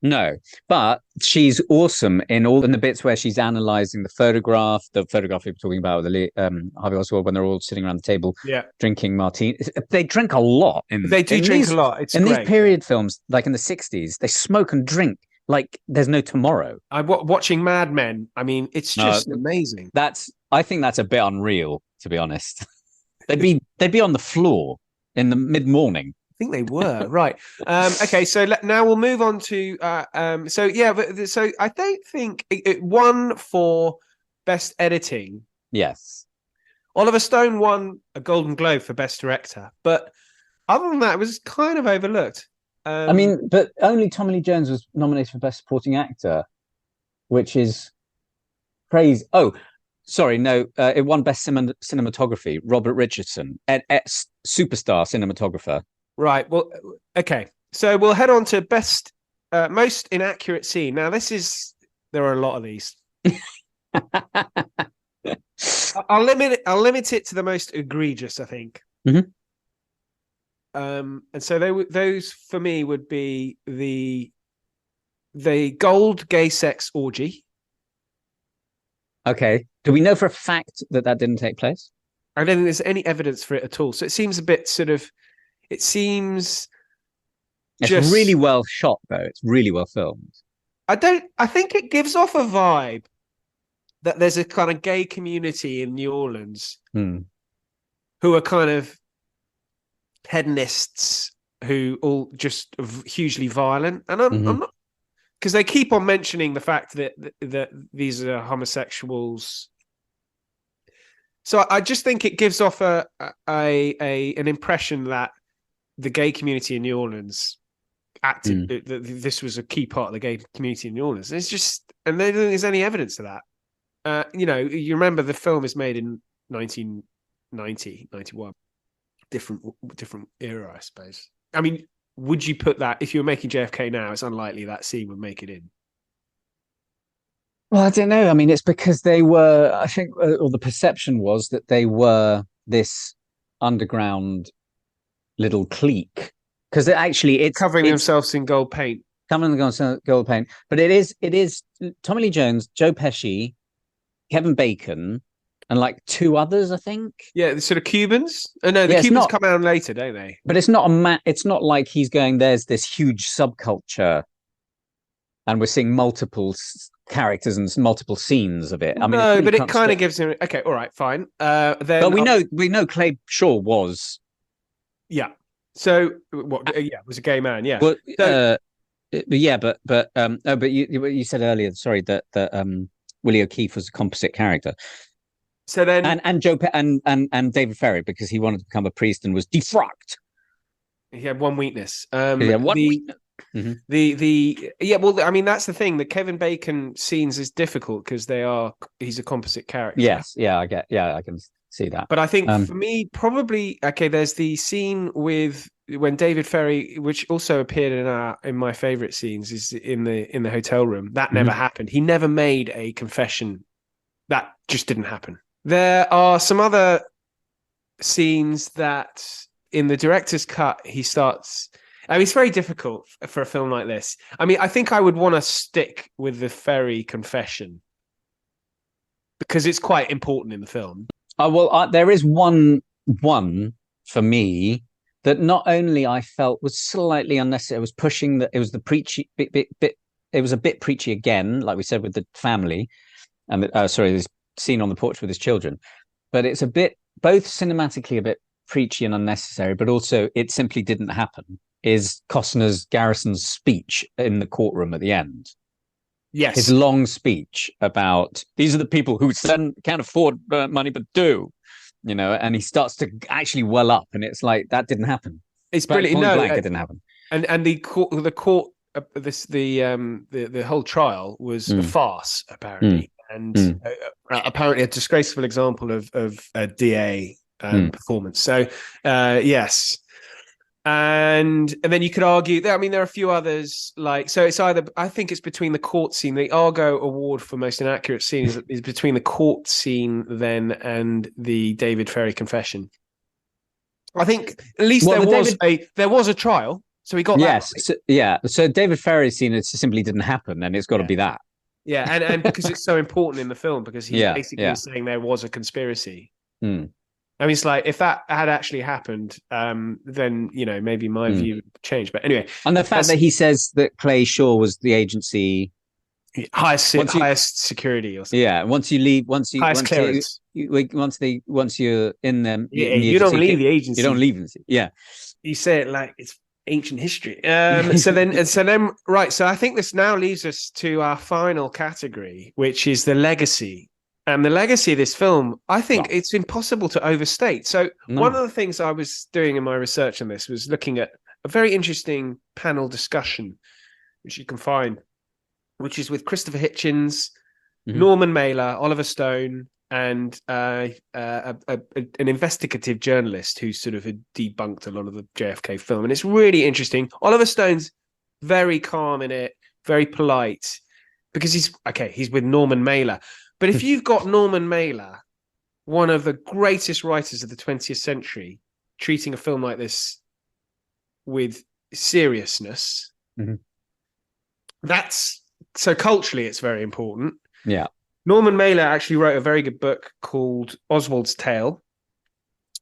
[SPEAKER 11] No, but she's awesome in the bits where she's analysing the photograph we were talking about with Harvey Oswald, when they're all sitting around the table drinking martini. They drink a lot. They drink a lot. It's great. These period films, like in the 60s, they smoke and drink like there's no tomorrow.
[SPEAKER 10] Watching Mad Men, I mean, it's just amazing.
[SPEAKER 11] I think that's a bit unreal, to be honest. They'd be on the floor. in the mid-morning.
[SPEAKER 10] I think they were right. Okay, so now we'll move on to. So I don't think it won for best editing.
[SPEAKER 11] Yes,
[SPEAKER 10] Oliver Stone won a Golden Globe for best director, but other than that, it was kind of overlooked.
[SPEAKER 11] I mean, but only Tommy Lee Jones was nominated for best supporting actor, which is crazy. Oh, sorry, no, it won best cinematography. Robert Richardson, superstar cinematographer.
[SPEAKER 10] Right. Well, okay. So we'll head on to best, most inaccurate scene. Now, there are a lot of these. I'll limit it to the most egregious, I think.
[SPEAKER 11] Mm-hmm.
[SPEAKER 10] And so those for me would be the gold gay sex orgy.
[SPEAKER 11] Okay. Do we know for a fact that didn't take place?
[SPEAKER 10] I don't think there's any evidence for it at all. So it seems a bit sort of. It seems.
[SPEAKER 11] It's really well shot, though. It's really well filmed.
[SPEAKER 10] I think it gives off a vibe that there's a kind of gay community in New Orleans who are kind of hedonists who all just hugely violent, and I'm not, because they keep on mentioning the fact that these are homosexuals. So I just think it gives off an impression that the gay community in New Orleans acted that this was a key part of the gay community in New Orleans. It's just, and there isn't there's any evidence of that. You remember the film is made in 1990, 91. Different era, I suppose. I mean, would you put that, if you were making JFK now, it's unlikely that scene would make it in.
[SPEAKER 11] Well, I don't know. I mean, it's because they were, I think, or the perception was that they were this underground little clique. Because it's
[SPEAKER 10] covering themselves in gold paint.
[SPEAKER 11] Covering themselves in gold paint. But it is Tommy Lee Jones, Joe Pesci, Kevin Bacon, and like two others, I think.
[SPEAKER 10] Yeah, the sort of Cubans. Oh, no, the Cubans come out later, don't they?
[SPEAKER 11] But it's not it's not like he's going, there's this huge subculture and we're seeing multiple characters and multiple scenes of it. I mean,
[SPEAKER 10] no, but it kind of gives him. Okay, all right, fine. Then,
[SPEAKER 11] but we know Clay Shaw was.
[SPEAKER 10] Yeah. So what? Yeah, was a gay man. Yeah.
[SPEAKER 11] Well, yeah, but you said earlier, sorry, that Willie O'Keefe was a composite character.
[SPEAKER 10] So then,
[SPEAKER 11] and Joe and David Ferry, because he wanted to become a priest and was defrocked.
[SPEAKER 10] He had one weakness.
[SPEAKER 11] Weakness.
[SPEAKER 10] Yeah, well, I mean, that's the thing. The Kevin Bacon scenes is difficult because he's a composite character.
[SPEAKER 11] Yes, I can see that.
[SPEAKER 10] But I think for me, probably there's the scene with when David Ferry, which also appeared in my favorite scenes, is in the hotel room. That never happened. He never made a confession. That just didn't happen. There are some other scenes that in the director's cut he starts. I mean, it's very difficult for a film like this. I mean, I think I would want to stick with the Ferry confession because it's quite important in the film.
[SPEAKER 11] Oh, well, there is one for me that not only I felt was slightly unnecessary. It was pushing that. It was the preachy bit. It was a bit preachy again, like we said with the family, and this scene on the porch with his children. But it's a bit both cinematically a bit preachy and unnecessary, but also it simply didn't happen. Is Garrison's speech in the courtroom at the end?
[SPEAKER 10] Yes,
[SPEAKER 11] his long speech about these are the people who can't afford money but do, and he starts to actually well up, and it's like that didn't happen.
[SPEAKER 10] It's brilliant. No,
[SPEAKER 11] it didn't happen.
[SPEAKER 10] And the court, the whole trial was a farce apparently, and apparently a disgraceful example of a DA performance. So yes. And then you could argue that, I mean, there are a few others so it's either, I think it's between the court scene, the Argo Award for most inaccurate scene is between the court scene then and the David Ferry confession. I think at least there was a trial, so he got that.
[SPEAKER 11] Yes, so David Ferry's scene, it simply didn't happen, and it's got to be that.
[SPEAKER 10] Yeah, and because it's so important in the film, because he's basically saying there was a conspiracy. I mean, it's like if that had actually happened, then maybe my view would change. But anyway,
[SPEAKER 11] and the fact that he says that Clay Shaw was the agency
[SPEAKER 10] highest security or something.
[SPEAKER 11] Yeah, once you leave,
[SPEAKER 10] highest clearance.
[SPEAKER 11] Once you're in them,
[SPEAKER 10] You don't leave the agency.
[SPEAKER 11] You don't leave them. Yeah,
[SPEAKER 10] you say it like it's ancient history. So then, right. So I think this now leads us to our final category, which is the legacy. And the legacy of this film, I think it's impossible to overstate. So one of the things I was doing in my research on this was looking at a very interesting panel discussion, which you can find, which is with Christopher Hitchens, Norman Mailer, Oliver Stone, and an investigative journalist who sort of had debunked a lot of the JFK film. And it's really interesting. Oliver Stone's very calm in it, very polite, because he's with Norman Mailer. But if you've got Norman Mailer, one of the greatest writers of the 20th century, treating a film like this with seriousness, that's so culturally it's very important.
[SPEAKER 11] Yeah.
[SPEAKER 10] Norman Mailer actually wrote a very good book called Oswald's Tale,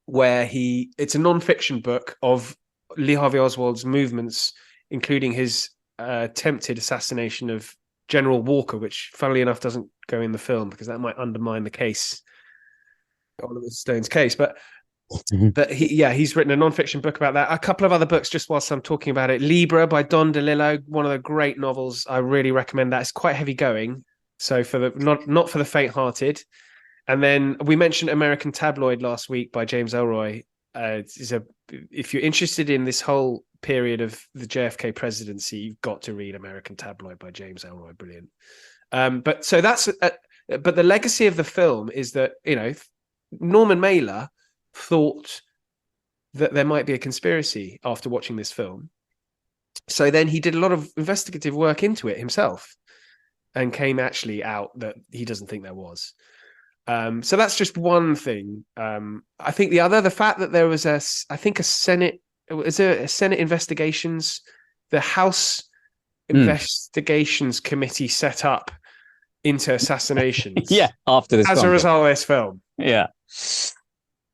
[SPEAKER 10] where it's a non-fiction book of Lee Harvey Oswald's movements, including his attempted assassination of General Walker, which funnily enough doesn't go in the film because that might undermine the case, Oliver Stone's case. But he's written a non-fiction book about that. A couple of other books just whilst I'm talking about it. Libra by Don DeLillo, one of the great novels. I really recommend that. It's quite heavy going, so for the not for the faint-hearted. And then we mentioned American Tabloid last week by James Elroy. If you're interested in this whole period of the JFK presidency, you've got to read American Tabloid by James Elroy. Brilliant. But the legacy of the film is that, Norman Mailer thought that there might be a conspiracy after watching this film. So then he did a lot of investigative work into it himself and came actually out that he doesn't think there was. So that's just one thing. I think the fact that there was a Senate investigations, the House Investigations Committee set up into Assassinations.
[SPEAKER 11] After this,
[SPEAKER 10] as a result of this film.
[SPEAKER 11] Yeah.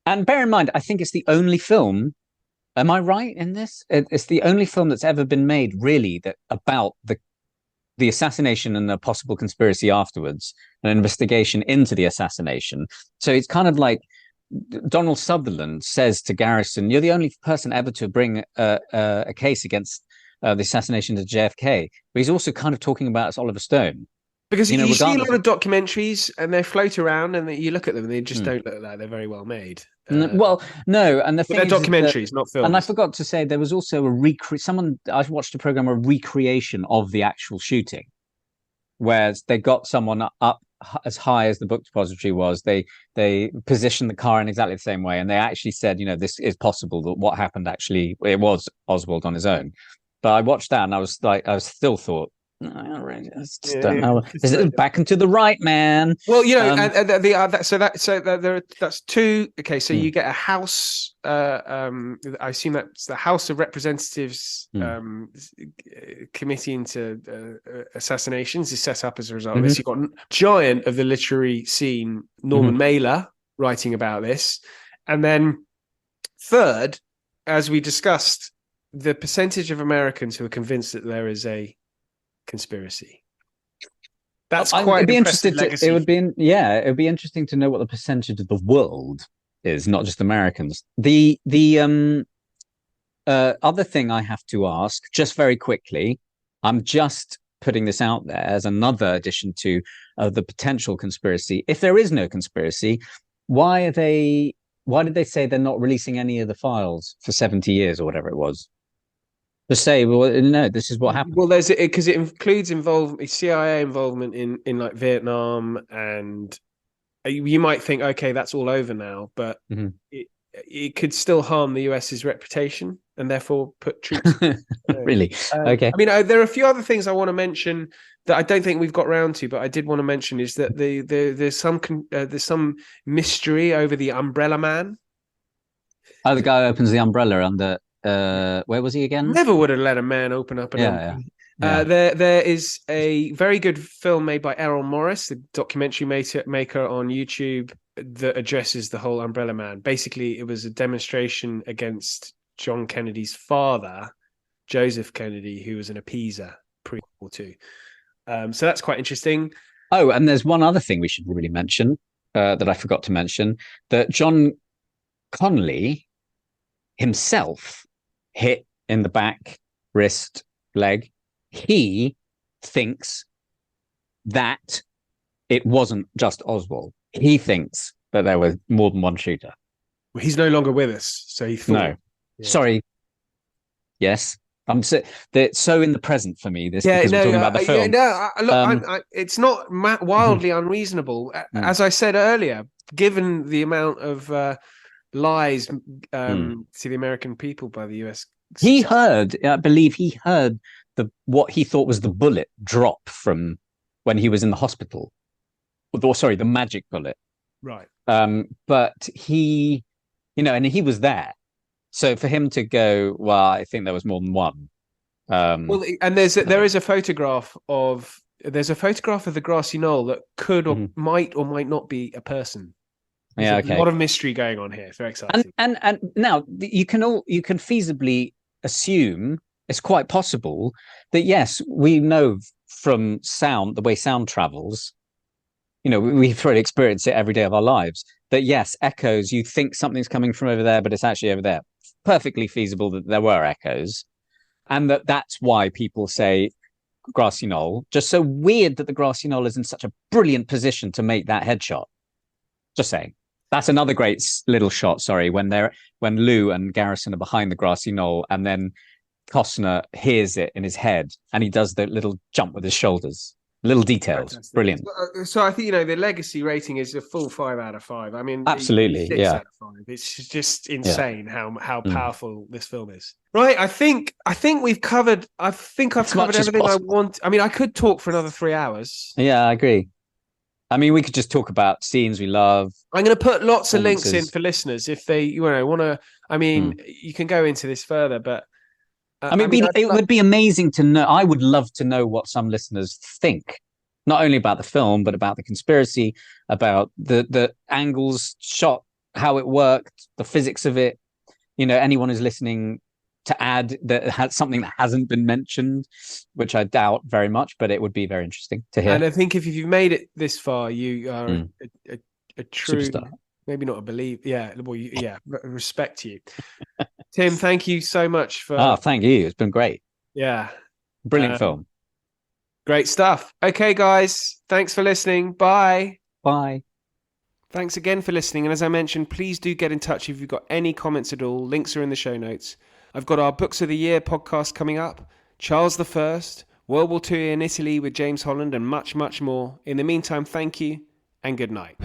[SPEAKER 11] And bear in mind, I think it's the only film. Am I right in this? It's the only film that's ever been made, really, that about the assassination and the possible conspiracy afterwards, an investigation into the assassination. So it's kind of like Donald Sutherland says to Garrison, "You're the only person ever to bring a case against the assassination of JFK." But he's also kind of talking about Oliver Stone.
[SPEAKER 10] Because you see a lot of documentaries and they float around and you look at them and they just don't look like they're very well made.
[SPEAKER 11] No, and
[SPEAKER 10] they're documentaries, not films.
[SPEAKER 11] And I forgot to say, there was also I watched a program, a recreation of the actual shooting, where they got someone up as high as the book depository was. They positioned the car in exactly the same way, and they actually said, this is possible that what happened actually, it was Oswald on his own. But I watched that and I still thought, I just don't know. Is it back and to the right, man?
[SPEAKER 10] Well, that's two. Okay, so you get a House. I assume that's the House of Representatives committee into assassinations is set up as a result of this. You've got a giant of the literary scene, Norman Mailer, writing about this, and then third, as we discussed, the percentage of Americans who are convinced that there is a conspiracy. That's quite an impressive legacy.
[SPEAKER 11] It would be interesting to know what the percentage of the world is, not just Americans. The other thing I have to ask, just very quickly, I'm just putting this out there as another addition to the potential conspiracy. If there is no conspiracy, why did they say they're not releasing any of the files for 70 years or whatever it was? To say, well, no, this is what happened.
[SPEAKER 10] Well, because it includes CIA involvement in like Vietnam, and you might think, okay, that's all over now, but it could still harm the US's reputation and therefore put troops.
[SPEAKER 11] Really? Okay.
[SPEAKER 10] I mean, there are a few other things I want to mention that I don't think we've got round to, but I did want to mention is that there's some mystery over the Umbrella Man.
[SPEAKER 11] Oh, the guy who opens the umbrella under. Where was he again?
[SPEAKER 10] Never would have let a man open up an umbrella. There is a very good film made by Errol Morris, the documentary maker on YouTube, that addresses the whole Umbrella Man. Basically, it was a demonstration against John Kennedy's father, Joseph Kennedy, who was an appeaser pre-World War II. So that's quite interesting.
[SPEAKER 11] Oh, and there's one other thing we should really mention that I forgot to mention, that John Connolly himself hit in the back, wrist, leg. He thinks that it wasn't just Oswald. He thinks that there was more than one shooter.
[SPEAKER 10] Well, he's no longer with us, so he thought.
[SPEAKER 11] No, sorry. Yes, I'm so in the present for me. This because we're talking about the film.
[SPEAKER 10] It's not wildly unreasonable. As I said earlier, given the amount of lies to the American people by the US,
[SPEAKER 11] I believe he heard what he thought was the bullet drop from when he was in the hospital. Sorry, the magic bullet.
[SPEAKER 10] Right.
[SPEAKER 11] But he, and he was there. So for him to go, well, I think there was more than one.
[SPEAKER 10] Well, and there is a photograph of the grassy knoll that could or might not be a person. There's a lot of mystery going on here. It's very exciting.
[SPEAKER 11] And now you can feasibly assume it's quite possible that yes, we know from sound, the way sound travels. We've already experienced it every day of our lives. That yes, echoes. You think something's coming from over there, but it's actually over there. Perfectly feasible that there were echoes, and that's why people say grassy knoll. Just so weird that the grassy knoll is in such a brilliant position to make that headshot. Just saying. That's another great little shot. Sorry, when Lou and Garrison are behind the grassy knoll, and then Costner hears it in his head, and he does the little jump with his shoulders. Little details. Fantastic. Brilliant.
[SPEAKER 10] So I think, the legacy rating is a full 5 out of 5. I mean,
[SPEAKER 11] absolutely,
[SPEAKER 10] 6 out of 5. It's just insane how powerful this film is. Right, I think we've covered. I think I've covered everything I want. I mean, I could talk for another 3 hours.
[SPEAKER 11] Yeah, I agree. I mean, we could just talk about scenes we love.
[SPEAKER 10] I'm going to put lots of links in for listeners if they, want to. I mean, you can go into this further, but.
[SPEAKER 11] It would be amazing to know. I would love to know what some listeners think, not only about the film, but about the conspiracy, about the angles shot, how it worked, the physics of it. Anyone who's listening to add that has something that hasn't been mentioned, which I doubt very much, but it would be very interesting to hear.
[SPEAKER 10] And I think if you've made it this far, you are a true superstar. Maybe not a believe. Yeah. Well, respect you. Tim, thank you so much for.
[SPEAKER 11] Oh, thank you. It's been great.
[SPEAKER 10] Yeah.
[SPEAKER 11] Brilliant film.
[SPEAKER 10] Great stuff. Okay, guys. Thanks for listening. Bye.
[SPEAKER 11] Bye.
[SPEAKER 10] Thanks again for listening. And as I mentioned, please do get in touch if you've got any comments at all. Links are in the show notes. I've got our Books of the Year podcast coming up. Charles I, World War II in Italy with James Holland, and much, much more. In the meantime, thank you and good night.